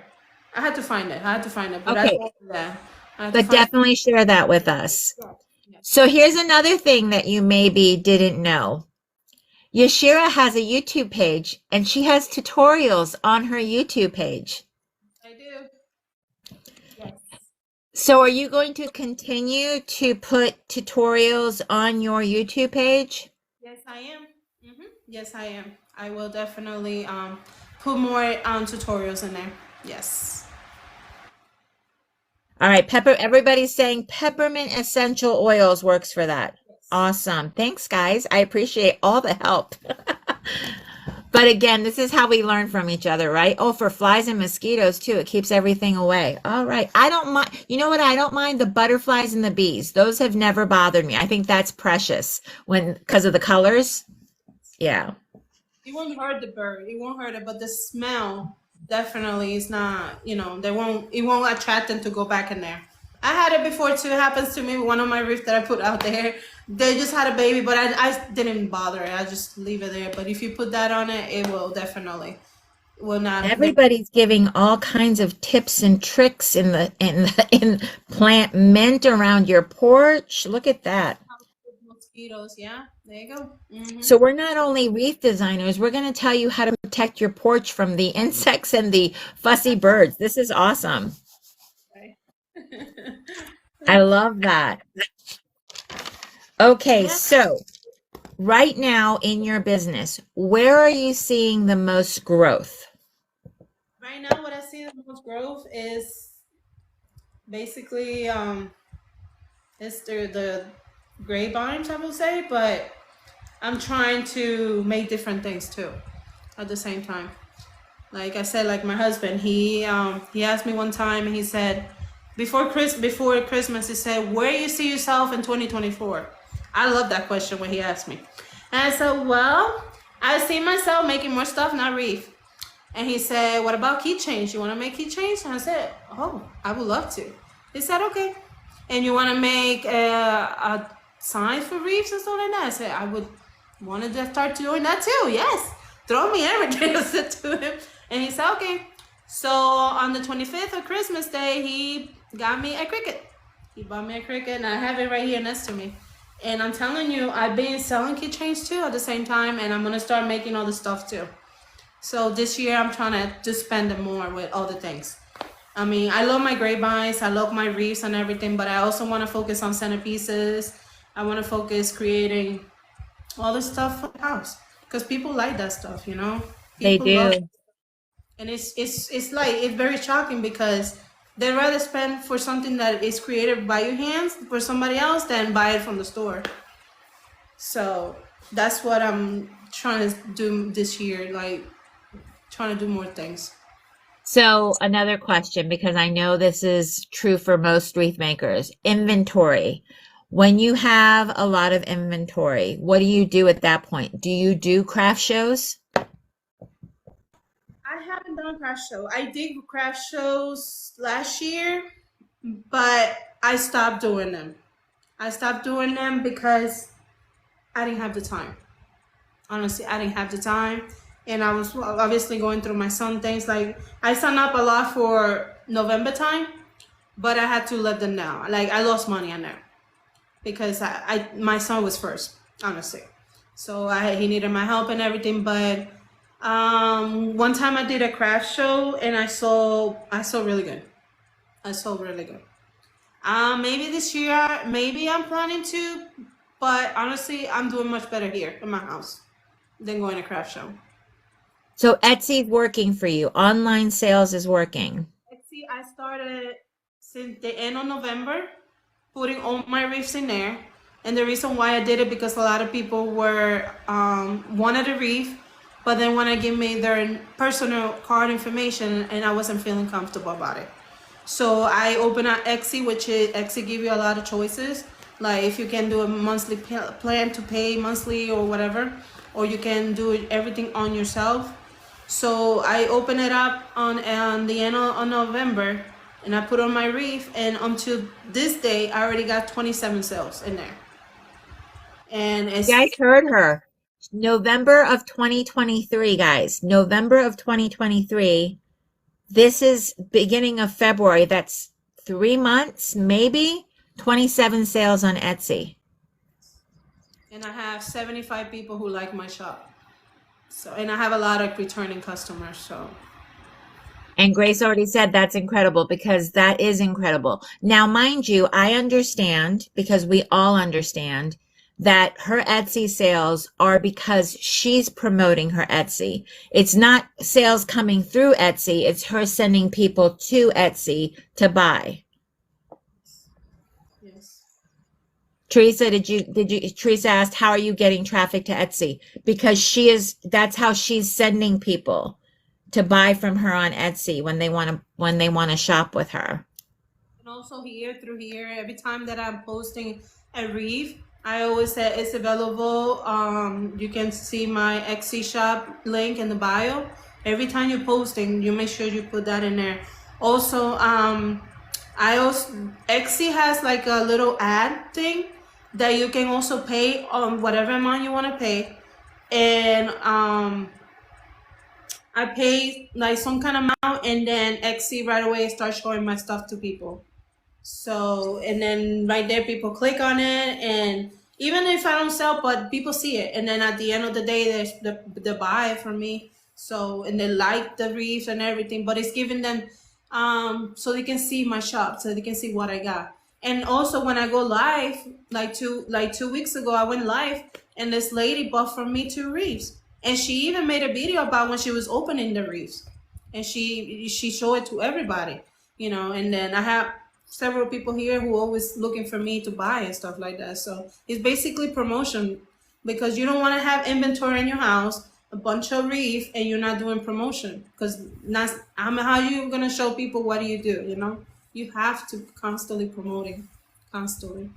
I had to find it. But I Okay, told her that. I had to but find definitely share that with us. it. Yes. So here's another thing that you maybe didn't know. Yashira has a YouTube page, and she has tutorials on her YouTube page. I do. Yes. So are you going to continue to put tutorials on your YouTube page? Yes, I am. Yes, I am. I will definitely put more tutorials in there. Yes. All right, everybody's saying peppermint essential oils works for that. Awesome. Thanks, guys. I appreciate all the help. But again, this is how we learn from each other, right? Oh, for flies and mosquitoes too. It keeps everything away. All right. I don't mind. You know what? I don't mind the butterflies and the bees. Those have never bothered me. I think that's precious because of the colors. Yeah. It won't hurt the bird. It won't hurt it, but the smell definitely is not, it won't attract them to go back in there. I had it before too. It happens to me with one of my wreaths that I put out there. They just had a baby, but I didn't bother it. I just leave it there. But if you put that on it, it will definitely will not. Everybody's giving all kinds of tips and tricks in plant mint around your porch. Look at that. Mosquitoes, yeah. There you go. So we're not only wreath designers, we're going to tell you how to protect your porch from the insects and the fussy birds. This is awesome. I love that. Okay, so right now in your business, where are you seeing the most growth? Right now, what I see the most growth is basically it's the grapevines, I will say, but I'm trying to make different things too at the same time. Like I said, like my husband, he asked me one time, and he said, before Christmas, he said, where you see yourself in 2024? I love that question when he asked me. And I said, well, I see myself making more stuff, not wreath. And he said, what about keychains? You want to make keychains? And I said, oh, I would love to. He said, okay. And you want to make a sign for wreaths and stuff like that? I said, I would want to start doing that too. Yes. Throw me everything, I said to him. And he said, okay. So on the 25th of Christmas Day, he got me a cricket. He bought me a cricket, and I have it right here next to me. And I'm telling you, I've been selling keychains too at the same time, and I'm going to start making all the stuff too. So this year, I'm trying to just spend it more with other things. I mean, I love my grapevines, I love my wreaths and everything, but I also want to focus on centerpieces. I want to focus creating all the stuff for the house, because people like that stuff, People They do. love it. And it's like, it's very shocking because they'd rather spend for something that is created by your hands for somebody else than buy it from the store. So that's what I'm trying to do this year, like trying to do more things. So another question, because I know this is true for most wreath makers, inventory. When you have a lot of inventory, what do you do at that point? Do you do craft shows? I haven't done craft show. I did craft shows last year, but I stopped doing them. I stopped doing them because I didn't have the time. Honestly, I didn't have the time. And I was obviously going through my son things. Like, I signed up a lot for November time, but I had to let them know. Like, I lost money on there because my son was first, honestly. So he needed my help and everything. But one time I did a craft show, and I sold really good. I sold really good. Maybe this year, maybe I'm planning to, but honestly, I'm doing much better here in my house than going to craft show. So Etsy's working for you. Online sales is working. Etsy, I started since the end of November, putting all my wreaths in there. And the reason why I did it, because a lot of people wanted a wreath, but then want to give me their personal card information, and I wasn't feeling comfortable about it. So I opened up Etsy, which Etsy give you a lot of choices. Like if you can do a monthly plan to pay monthly or whatever, or you can do everything on yourself. So I open it up on the end of November, and I put on my wreath, and until this day, I already got 27 sales in there. And You guys it's heard her. November of 2023, guys. November of 2023. This is beginning of February. That's 3 months, maybe. 27 sales on Etsy. and I have 75 people who like my shop. So, and I have a lot of returning customers. So And Grace already said that's incredible because that is incredible. Now, mind you, I understand because we all understand that her Etsy sales are because she's promoting her Etsy. It's not sales coming through Etsy. It's her sending people to Etsy to buy. yes, Teresa, Teresa asked, how are you getting traffic to Etsy? Because that's how she's sending people to buy from her on Etsy when they want to shop with her. and also through here, every time that I'm posting a wreath, I always say it's available. You can see my Etsy shop link in the bio. Every time you're posting, you make sure you put that in there. Also, Etsy has like a little ad thing that you can also pay on whatever amount you want to pay, and I pay like some kind of amount, and then Etsy right away starts showing my stuff to people. So, and then right there, people click on it, and even if I don't sell, but people see it, and then at the end of the day, there's the buy from me. So, and they like the wreaths and everything, but it's giving them, so they can see my shop, so they can see what I got. And also, when I go live, like 2 weeks ago, I went live, and this lady bought from me 2 wreaths, and she even made a video about when she was opening the wreaths, and she showed it to everybody, And then I have several people here who always looking for me to buy and stuff like that. So it's basically promotion, because you don't want to have inventory in your house, a bunch of wreath, and you're not doing promotion, because that's how you gonna show people what do you do. You have to constantly promoting, constantly.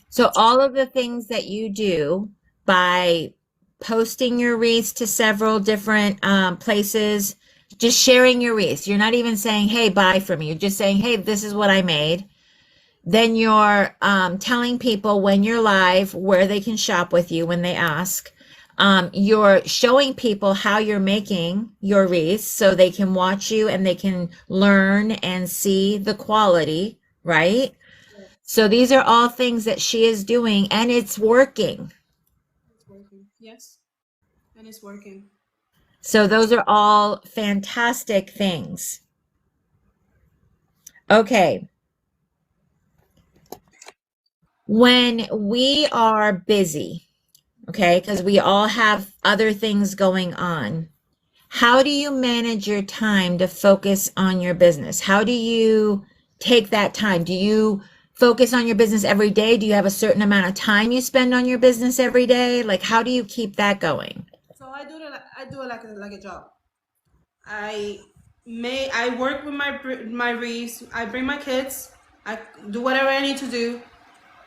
So all of the things that you do by posting your wreaths to several different places, just sharing your wreaths. You're not even saying, hey, buy from me. You're just saying, hey, this is what I made. Then you're telling people when you're live where they can shop with you when they ask. You're showing people how you're making your wreaths so they can watch you and they can learn and see the quality, right? So these are all things that she is doing, and it's working. It's working. Yes, and it's working. So those are all fantastic things. Okay. When we are busy, okay, because we all have other things going on, how do you manage your time to focus on your business? How do you take that time? Do you focus on your business every day? Do you have a certain amount of time you spend on your business every day? Like, how do you keep that going? So I do it like a job. I work with my wreaths. I bring my kids. I do whatever I need to do.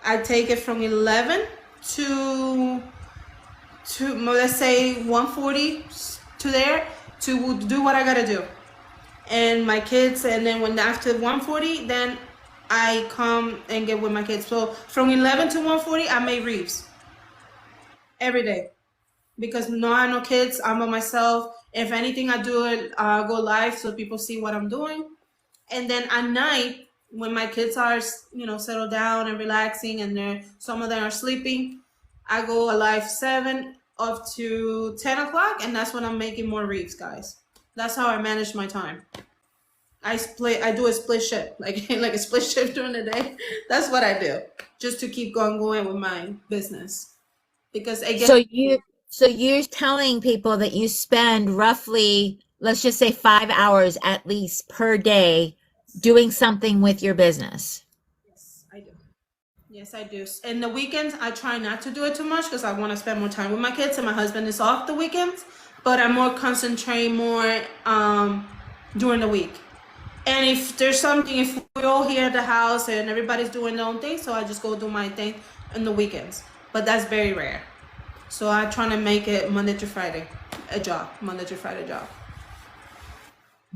I take it from 11 to let's say 1:40 to there to do what I gotta do, and my kids. And then when after 1:40, then I come and get with my kids. So from 11 to 1:40, I make wreaths every day, because no, I have no kids. I'm by myself. If anything, I do it go live so people see what I'm doing. And then at night, when my kids are settled down and relaxing, and some of them are sleeping, I go live 7 up to 10 o'clock, and that's when I'm making more wreaths, guys. That's how I manage my time. I do a split shift, like like a split shift during the day. That's what I do, just to keep going with my business, because again. So you're telling people that you spend roughly, let's just say 5 hours at least per day doing something with your business. Yes, I do. Yes, I do. And the weekends, I try not to do it too much, because I want to spend more time with my kids, and my husband is off the weekends. But I'm more concentrating more during the week. And if there's something, if we're all here at the house and everybody's doing their own thing, so I just go do my thing in the weekends, but that's very rare. So I try to make it Monday to Friday, a job, Monday to Friday job.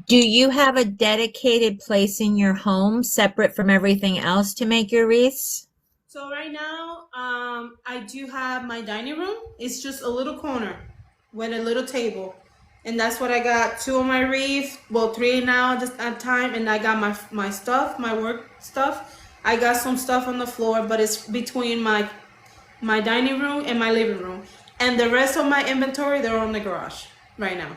Do you have a dedicated place in your home separate from everything else to make your wreaths? So right now, I do have my dining room. It's just a little corner with a little table, and that's what I got. Two of my wreaths, well, three now at this at time, and I got my stuff, my work stuff. I got some stuff on the floor, but it's between my dining room and my living room, and the rest of my inventory they're on the garage right now.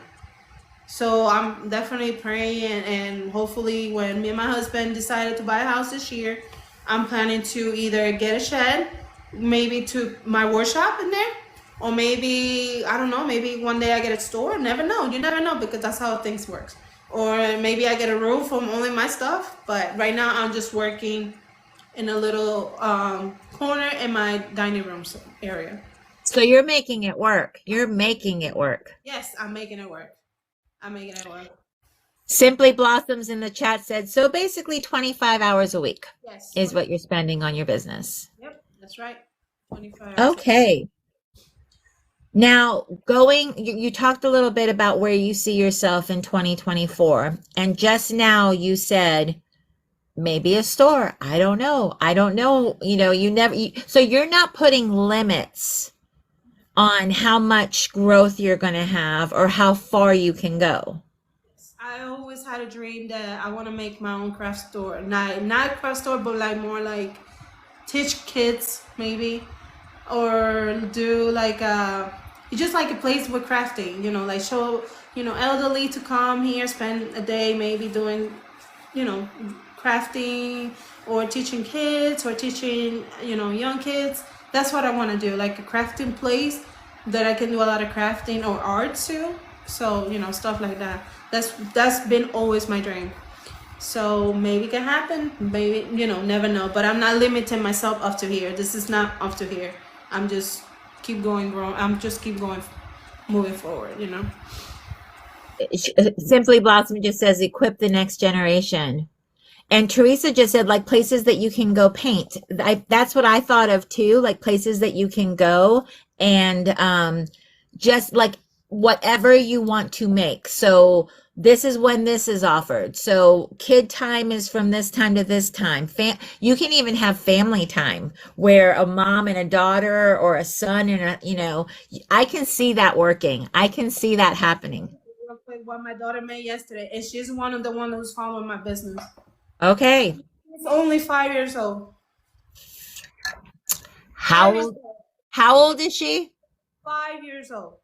So I'm definitely praying, and hopefully when me and my husband decided to buy a house this year, I'm planning to either get a shed, maybe to my workshop in there, or maybe, I don't know, maybe one day I get a store. Never know. You never know, because that's how things work. Or maybe I get a room from only my stuff. But right now I'm just working in a little corner in my dining room area. So you're making it work. You're making it work. Yes, I'm making it work. I'm making it work. Simply Blossoms in the chat said, so basically 25 hours a week Yes. is what you're spending on your business. Yep, that's right. 25 hours. Okay. Now, you talked a little bit about where you see yourself in 2024. And just now you said, maybe a store. I don't know. I don't know. So you're not putting limits on how much growth you're going to have or how far you can go. I always had a dream that I want to make my own craft store. Not craft store, but like more like teach kids maybe, or do like just like a place with crafting. Like show elderly to come here, spend a day maybe doing crafting, or teaching kids, or teaching young kids. That's what I want to do, like a crafting place that I can do a lot of crafting or art too. So stuff like that. That's been always my dream. So maybe it can happen. Maybe never know. But I'm not limiting myself up to here. This is not up to here. I'm just keep going, growing. I'm just keep going, moving forward. Simply Blossom just says, equip the next generation. And Teresa just said, like, places that you can go paint. That's what I thought of too, like places that you can go and just like whatever you want to make. So this is when this is offered. So kid time is from this time to this time. You can even have family time where a mom and a daughter, or a son and I can see that working. I can see that happening. Real quick, what my daughter made yesterday, and she's one of the one who's following my business. Okay. She's only 5 years old. How old is she? 5 years old.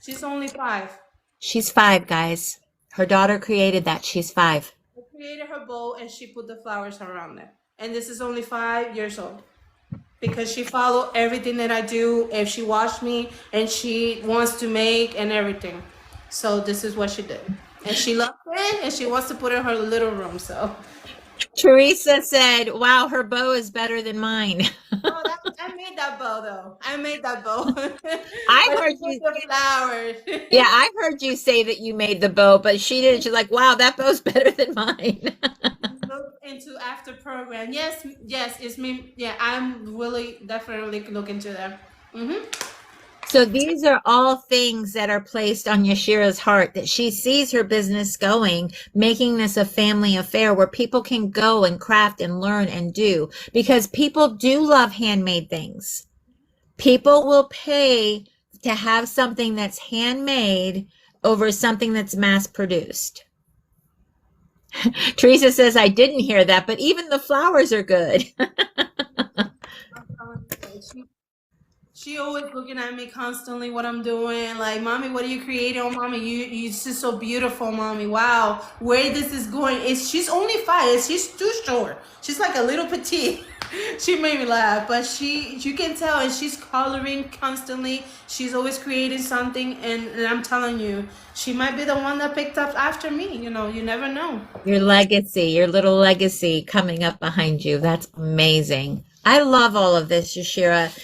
She's only 5. She's 5, guys. Her daughter created that. She's 5. I created her bowl, and she put the flowers around it. And this is only 5 years old. Because she followed everything that I do. If she watched me, and she wants to make and everything. So this is what she did. And she loves it, and she wants to put it in her little room. So Teresa said, wow, her bow is better than mine. Oh, I made that bow though. I made that bow. I heard you. The flowers. Yeah, I heard you say that you made the bow, but she didn't. She's like, wow, that bow's better than mine. Look into after program. Yes, it's me. Yeah, I'm really definitely look into that. So these are all things that are placed on Yashira's heart, that she sees her business going, making this a family affair where people can go and craft and learn and do, because people do love handmade things. People will pay to have something that's handmade over something that's mass produced. Teresa says, I didn't hear that, but even the flowers are good. She always looking at me constantly what I'm doing. Like, mommy, what are you creating? Oh, mommy, you just so beautiful, mommy. Wow, where this is going? She's only 5. She's too short. She's like a little petite. She made me laugh, but you can tell, and she's coloring constantly. She's always creating something, and I'm telling you, she might be the one that picked up after me. You never know. Your legacy, your little legacy coming up behind you. That's amazing. I love all of this, Yashira.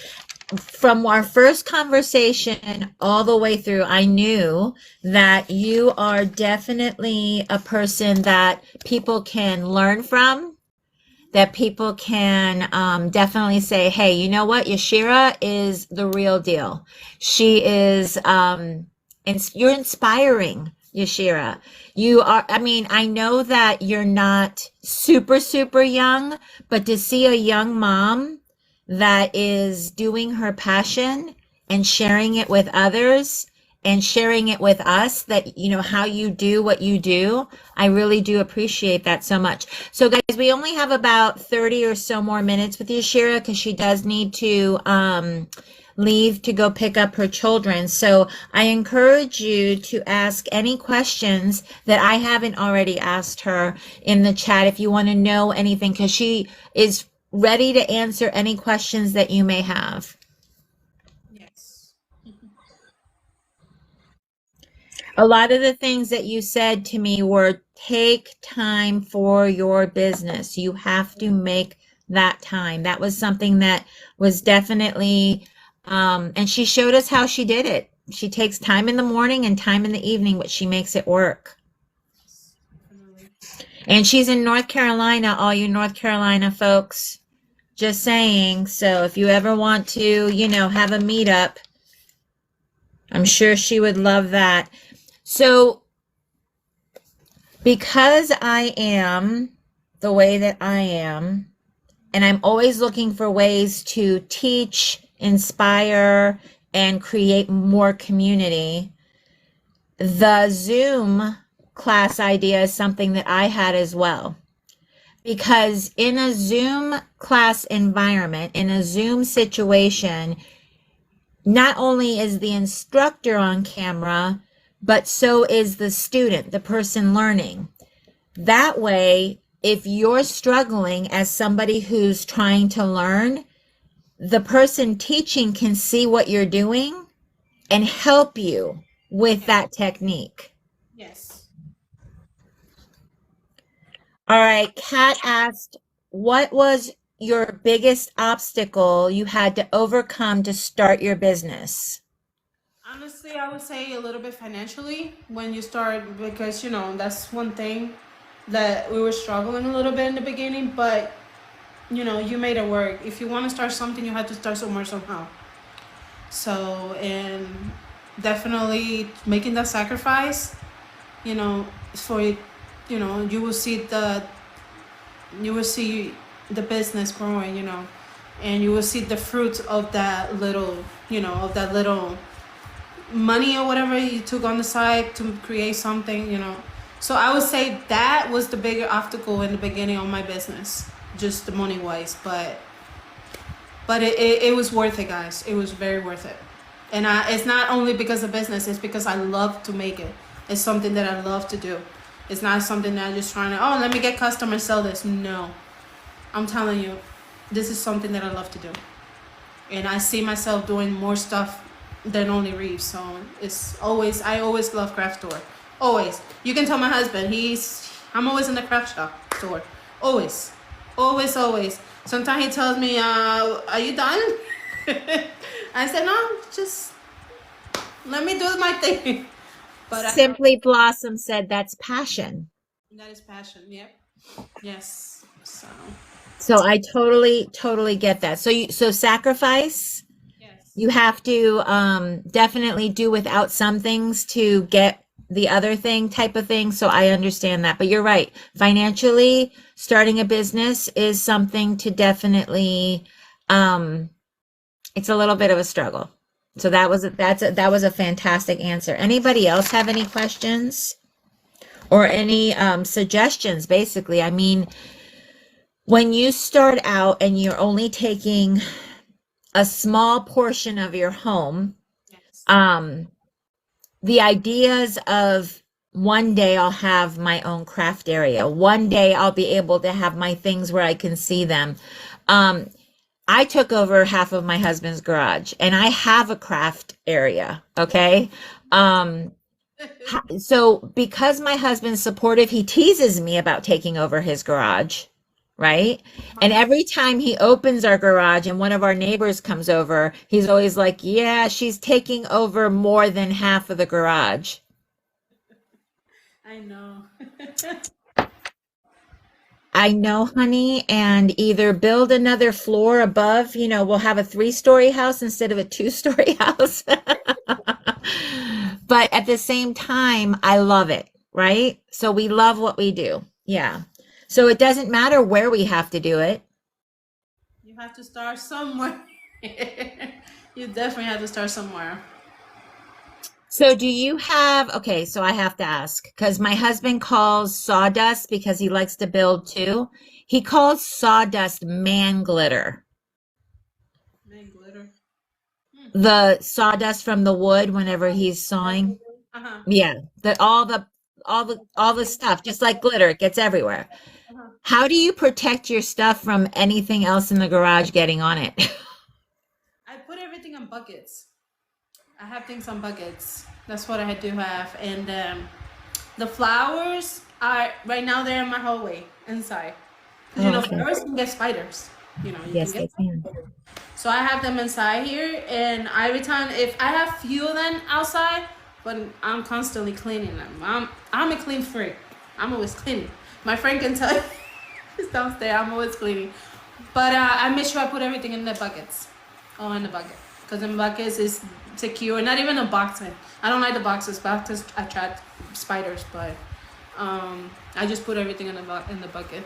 From our first conversation all the way through, I knew that you are definitely a person that people can learn from, that people can definitely say, hey, you know what? Yashira is the real deal. She is, and you're inspiring, Yashira. You are, I mean, I know that you're not super, super young, but to see a young mom that is doing her passion and sharing it with others and sharing it with us, that you know how you do what you do, I really do appreciate that so much. So guys, we only have about 30 or so more minutes with Yashira because she does need to leave to go pick up her children. So I encourage you to ask any questions that I haven't already asked her in the chat if you want to know anything, because she is ready to answer any questions that you may have. Yes. A lot of the things that you said to me were take time for your business. You have to make that time. That was something that was definitely, and she showed us how she did it. She takes time in the morning and time in the evening, but she makes it work. Definitely. And she's in North Carolina, all you North Carolina folks. Just saying. So if you ever want to, you know, have a meetup, I'm sure she would love that. So because I am the way that I am, and I'm always looking for ways to teach, inspire, and create more community, the Zoom class idea is something that I had as well. Because in a Zoom class environment, in a Zoom situation, not only is the instructor on camera, but so is the student, the person learning. That way, if you're struggling as somebody who's trying to learn, the person teaching can see what you're doing and help you with that technique. Yes. All right, Kat asked, what was your biggest obstacle you had to overcome to start your business? Honestly, I would say a little bit financially when you start, because that's one thing that we were struggling a little bit in the beginning, but you made it work. If you want to start something, you have to start somewhere somehow. So, and definitely making that sacrifice, for it, you will see the business growing, and you will see the fruits of that little, money or whatever you took on the side to create something. So I would say that was the bigger obstacle in the beginning of my business, just the money wise. But it was worth it, guys. It was very worth it. And it's not only because of business, it's because I love to make it. It's something that I love to do. It's not something that I'm just trying to, oh, let me get customers, sell this. No. I'm telling you, this is something that I love to do. And I see myself doing more stuff than only wreaths. So I always love craft store. Always. You can tell my husband, I'm always in the craft shop store. Always. Always, always. Sometimes he tells me, are you done? I said, no, just let me do my thing. But Simply Blossom said that's passion. that is passion. Yep. Yes. So I totally, totally get that. So sacrifice, Yes. you have to definitely do without some things to get the other thing type of thing. So I understand that. But you're right. Financially, starting a business is something to definitely it's a little bit of a struggle. So that was a fantastic answer. Anybody else have any questions or any suggestions basically? I mean, when you start out and you're only taking a small portion of your home, Yes. the ideas of one day I'll have my own craft area. One day I'll be able to have my things where I can see them. I took over half of my husband's garage and I have a craft area. Okay. So because my husband's supportive, he teases me about taking over his garage. Right. And every time he opens our garage and one of our neighbors comes over, he's always like, yeah, she's taking over more than half of the garage. I know. I know, honey, and either build another floor above, we'll have a 3-story house instead of a 2-story house. But at the same time, I love it, right? So we love what we do. Yeah. So it doesn't matter where we have to do it. You have to start somewhere. You definitely have to start somewhere. So do you have, okay, so I have to ask, because my husband calls sawdust because he likes to build too. He calls sawdust man glitter. Man, glitter. Hmm. The sawdust from the wood whenever he's That's sawing. uh-huh. Yeah, all the stuff, just like glitter, it gets everywhere. Uh-huh. How do you protect your stuff from anything else in the garage getting on it? I put everything in buckets. I have things on buckets. That's what I do have. And the flowers are right now they're in my hallway inside. Because Oh, okay. flowers can get spiders. You can Yes, get they can. so I have them inside here, and every time if I have few of them outside, but I'm constantly cleaning them. I'm a clean freak. I'm always cleaning. My friend can tell you it's downstairs. I'm always cleaning, but I make sure I put everything in the buckets, all in the bucket, because in buckets is secure. Not even a box. I don't like the boxes. Boxes attract spiders, but I just put everything in the bucket.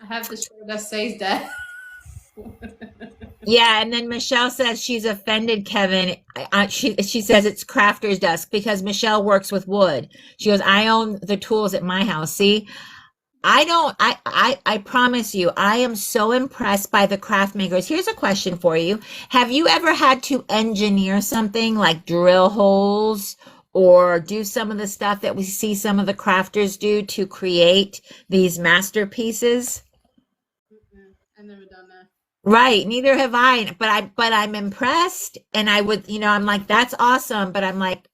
I have the shirt that says that. Yeah, and then Michelle says she's offended Kevin. She says it's crafter's desk because Michelle works with wood. She goes, I own the tools at my house. See, I don't. I promise you, I am so impressed by the craft makers. Here's a question for you: have you ever had to engineer something like drill holes or do some of the stuff that we see some of the crafters do to create these masterpieces? I've never done that. Right, neither have I, but I'm impressed and I would, I'm like that's awesome, but I'm like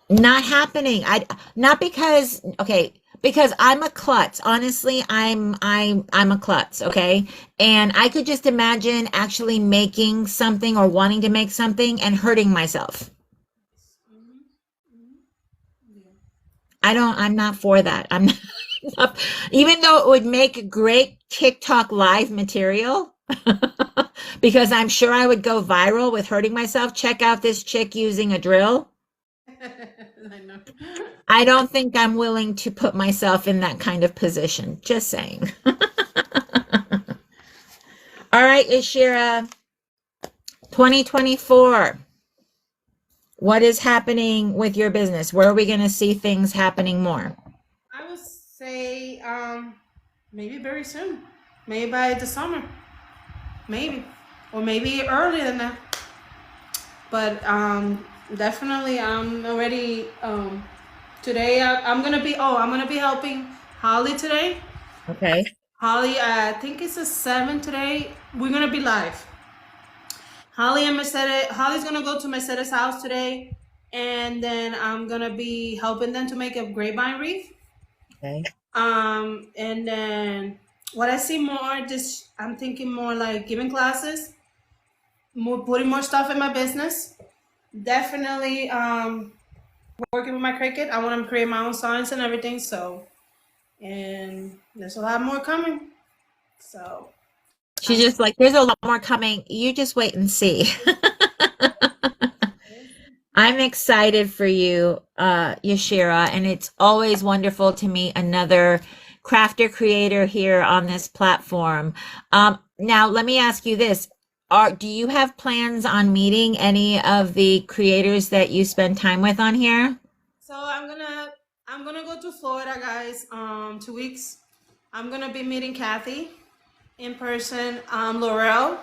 not happening. I not because okay, because I'm a klutz. Honestly, I'm a klutz, okay? And I could just imagine actually making something or wanting to make something and hurting myself. Mm-hmm. Mm-hmm. Yeah. I'm not for that. I'm not, even though it would make great TikTok live material, because I'm sure I would go viral with hurting myself. Check out this chick using a drill. I know. I don't think I'm willing to put myself in that kind of position. Just saying. All right, Yashira, 2024. What is happening with your business? Where are we going to see things happening more? I would say maybe very soon. Maybe by the summer. Maybe. Or maybe earlier than that. But definitely I'm already today I'm gonna be helping Holly today. Okay. Holly, I think it's a 7 today. We're gonna be live. Holly and Mercedes. Holly's gonna go to Mercedes' house today, and then I'm gonna be helping them to make a grapevine wreath. Okay. And then what I see more, just I'm thinking more like giving classes, more putting more stuff in my business. Definitely working with my Cricut. I want to create my own signs and everything. So, and there's a lot more coming. So, She's I'm just like, there's a lot more coming. You just wait and see. I'm excited for you, Yashira, and it's always wonderful to meet another crafter creator here on this platform. Now, let me ask you this. Do you have plans on meeting any of the creators that you spend time with on here? so I'm gonna go to Florida, guys. 2 weeks. I'm gonna be meeting Kathy in person. Laurel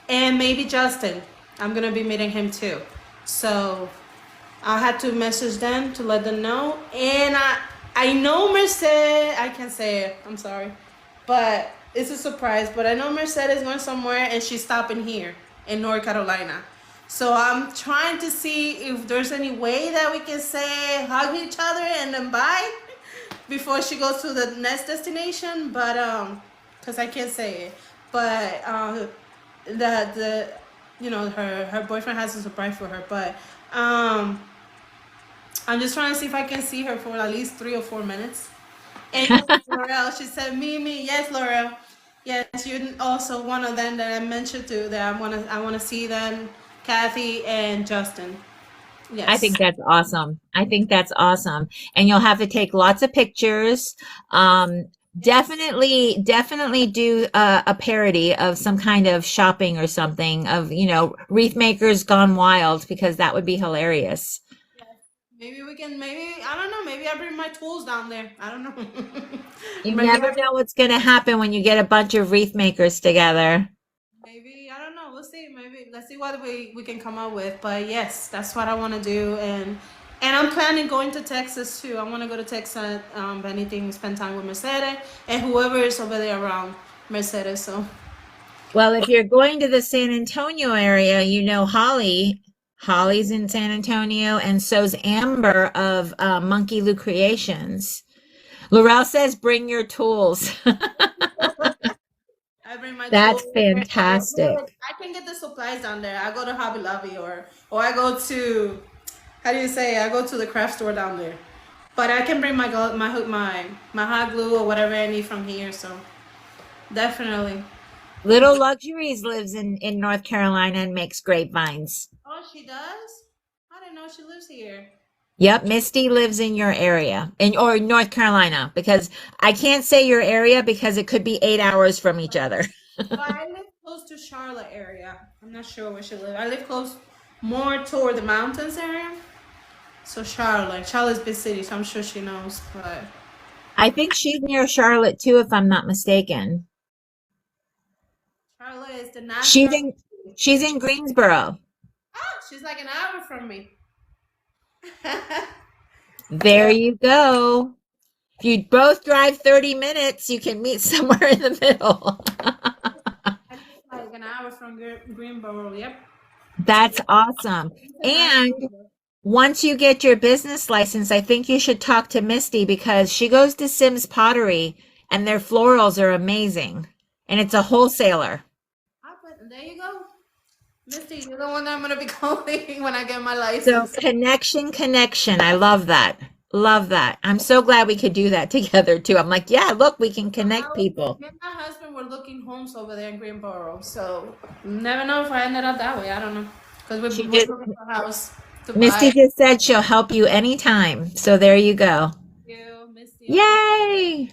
and maybe Justin. I'm gonna be meeting him too. So I had to message them to let them know. And I know Mercedes. I can't say it. I'm sorry, but it's a surprise. But I know Mercedes is going somewhere, and she's stopping here in North Carolina. So I'm trying to see if there's any way that we can say hug each other and then bye before she goes to the next destination. But because I can't say it. But the her boyfriend has a surprise for her. But I'm just trying to see if I can see her for at least 3 or 4 minutes. And yes, Laurel, she said, me, yes, Laurel. Yes, you're also one of them that I mentioned too, that I wanna see them, Kathy and Justin. I Yes. think that's awesome. I think that's awesome. And you'll have to take lots of pictures. Um, Yes. definitely do a parody of some kind of shopping or something of, wreath makers gone wild because that would be hilarious. Yes. Maybe we can, maybe, I don't know, maybe I bring my tools down there. I don't know. You Maybe never I bring, know what's going to happen when you get a bunch of wreath makers together. maybe, I don't know. We'll see. Maybe, let's see what we can come up with. But yes, that's what I want to do. And I'm planning going to Texas too. I want to go to Texas, if anything, spend time with Mercedes and whoever is over there around Mercedes. So. Well, if you're going to the San Antonio area, you know Holly. Holly's in San Antonio, and so's Amber of Monkey Lou Creations. Laurel says, bring your tools. I bring my tools. That's Well, fantastic. I can get the supplies down there. I go to Hobby Lobby or I go to, how do you say? I go to the craft store down there. But I can bring my hot glue or whatever I need from here. So definitely. Little Luxuries lives in North Carolina and makes grapevines. Oh, she does? I didn't know she lives here. Yep, Misty lives in your area, or North Carolina, because I can't say your area because it could be 8 hours from each other. But I live close to Charlotte area. I'm not sure where she lives. I live close more toward the mountains area. So Charlotte's big city, so I'm sure she knows. But I think she's near Charlotte too, if I'm not mistaken. Charlotte is the She's natural. in she's in Greensboro. Oh, she's like an hour from me. There you go. If you both drive 30 minutes, you can meet somewhere in the middle. I live like an hour from Greenboro. Yep. That's awesome. And International. once you get your business license, I think you should talk to Misty because she goes to Sims Pottery and their florals are amazing. And it's a wholesaler. There you go. Misty, you're the one that I'm gonna be calling when I get my So license. connection. I love that. Love that. I'm so glad we could do that together too. I'm like, yeah, look, we can connect people. Me and my husband were looking homes over there in Greenboro, so never know if I ended up that way. I don't know, because She we're just looking for a house to Misty buy. just said she'll help you anytime. So there you go. You, Misty, I appreciate Yay!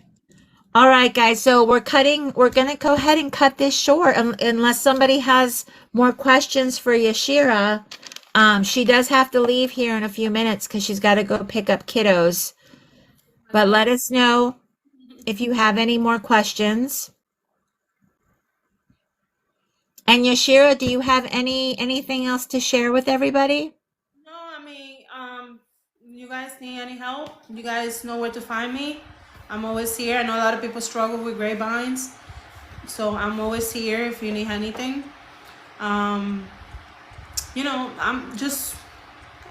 All right, guys. So we're going to go ahead and cut this short unless somebody has more questions for Yashira. She does have to leave here in a few minutes because she's got to go pick up kiddos. But let us know if you have any more questions. And Yashira, do you have anything else to share with everybody? No, I mean, you guys need any help? You guys know where to find me. I'm always here. I know a lot of people struggle with grapevines, so I'm always here if you need anything. Um, I'm just,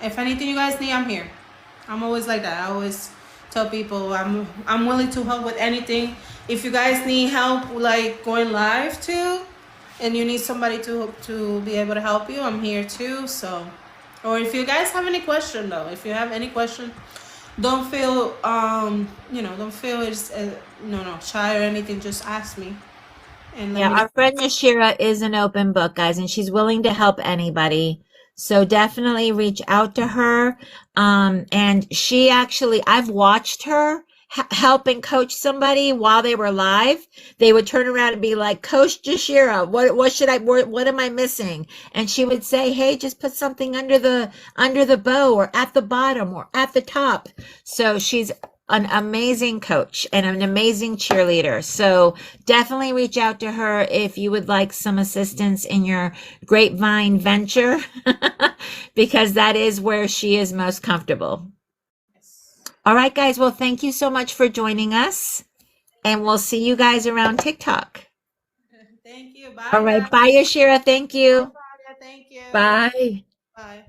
if anything you guys need, I'm here. I'm always like that. I always tell people I'm willing to help with anything. If you guys need help like going live too, and you need somebody to be able to help you, I'm here too. So, or if you guys have any question though, if you have any question, don't feel don't feel it's no shy or anything. Just ask me and let Yeah, me know. our friend Yashira is an open book, guys, and she's willing to help anybody. So definitely reach out to her. And she actually, I've watched her help and coach somebody while they were live. They would turn around and be like, Coach Yashira, what am I missing? And she would say, hey, just put something under the bow or at the bottom or at the top. So she's an amazing coach and an amazing cheerleader. So definitely reach out to her if you would like some assistance in your grapevine venture, because that is where she is most comfortable. All right, guys. Well, thank you so much for joining us, and we'll see you guys around TikTok. Thank you. All Bye, right. guys. Bye, Yashira. Thank Bye, you. Claudia. Thank you. Bye. Bye.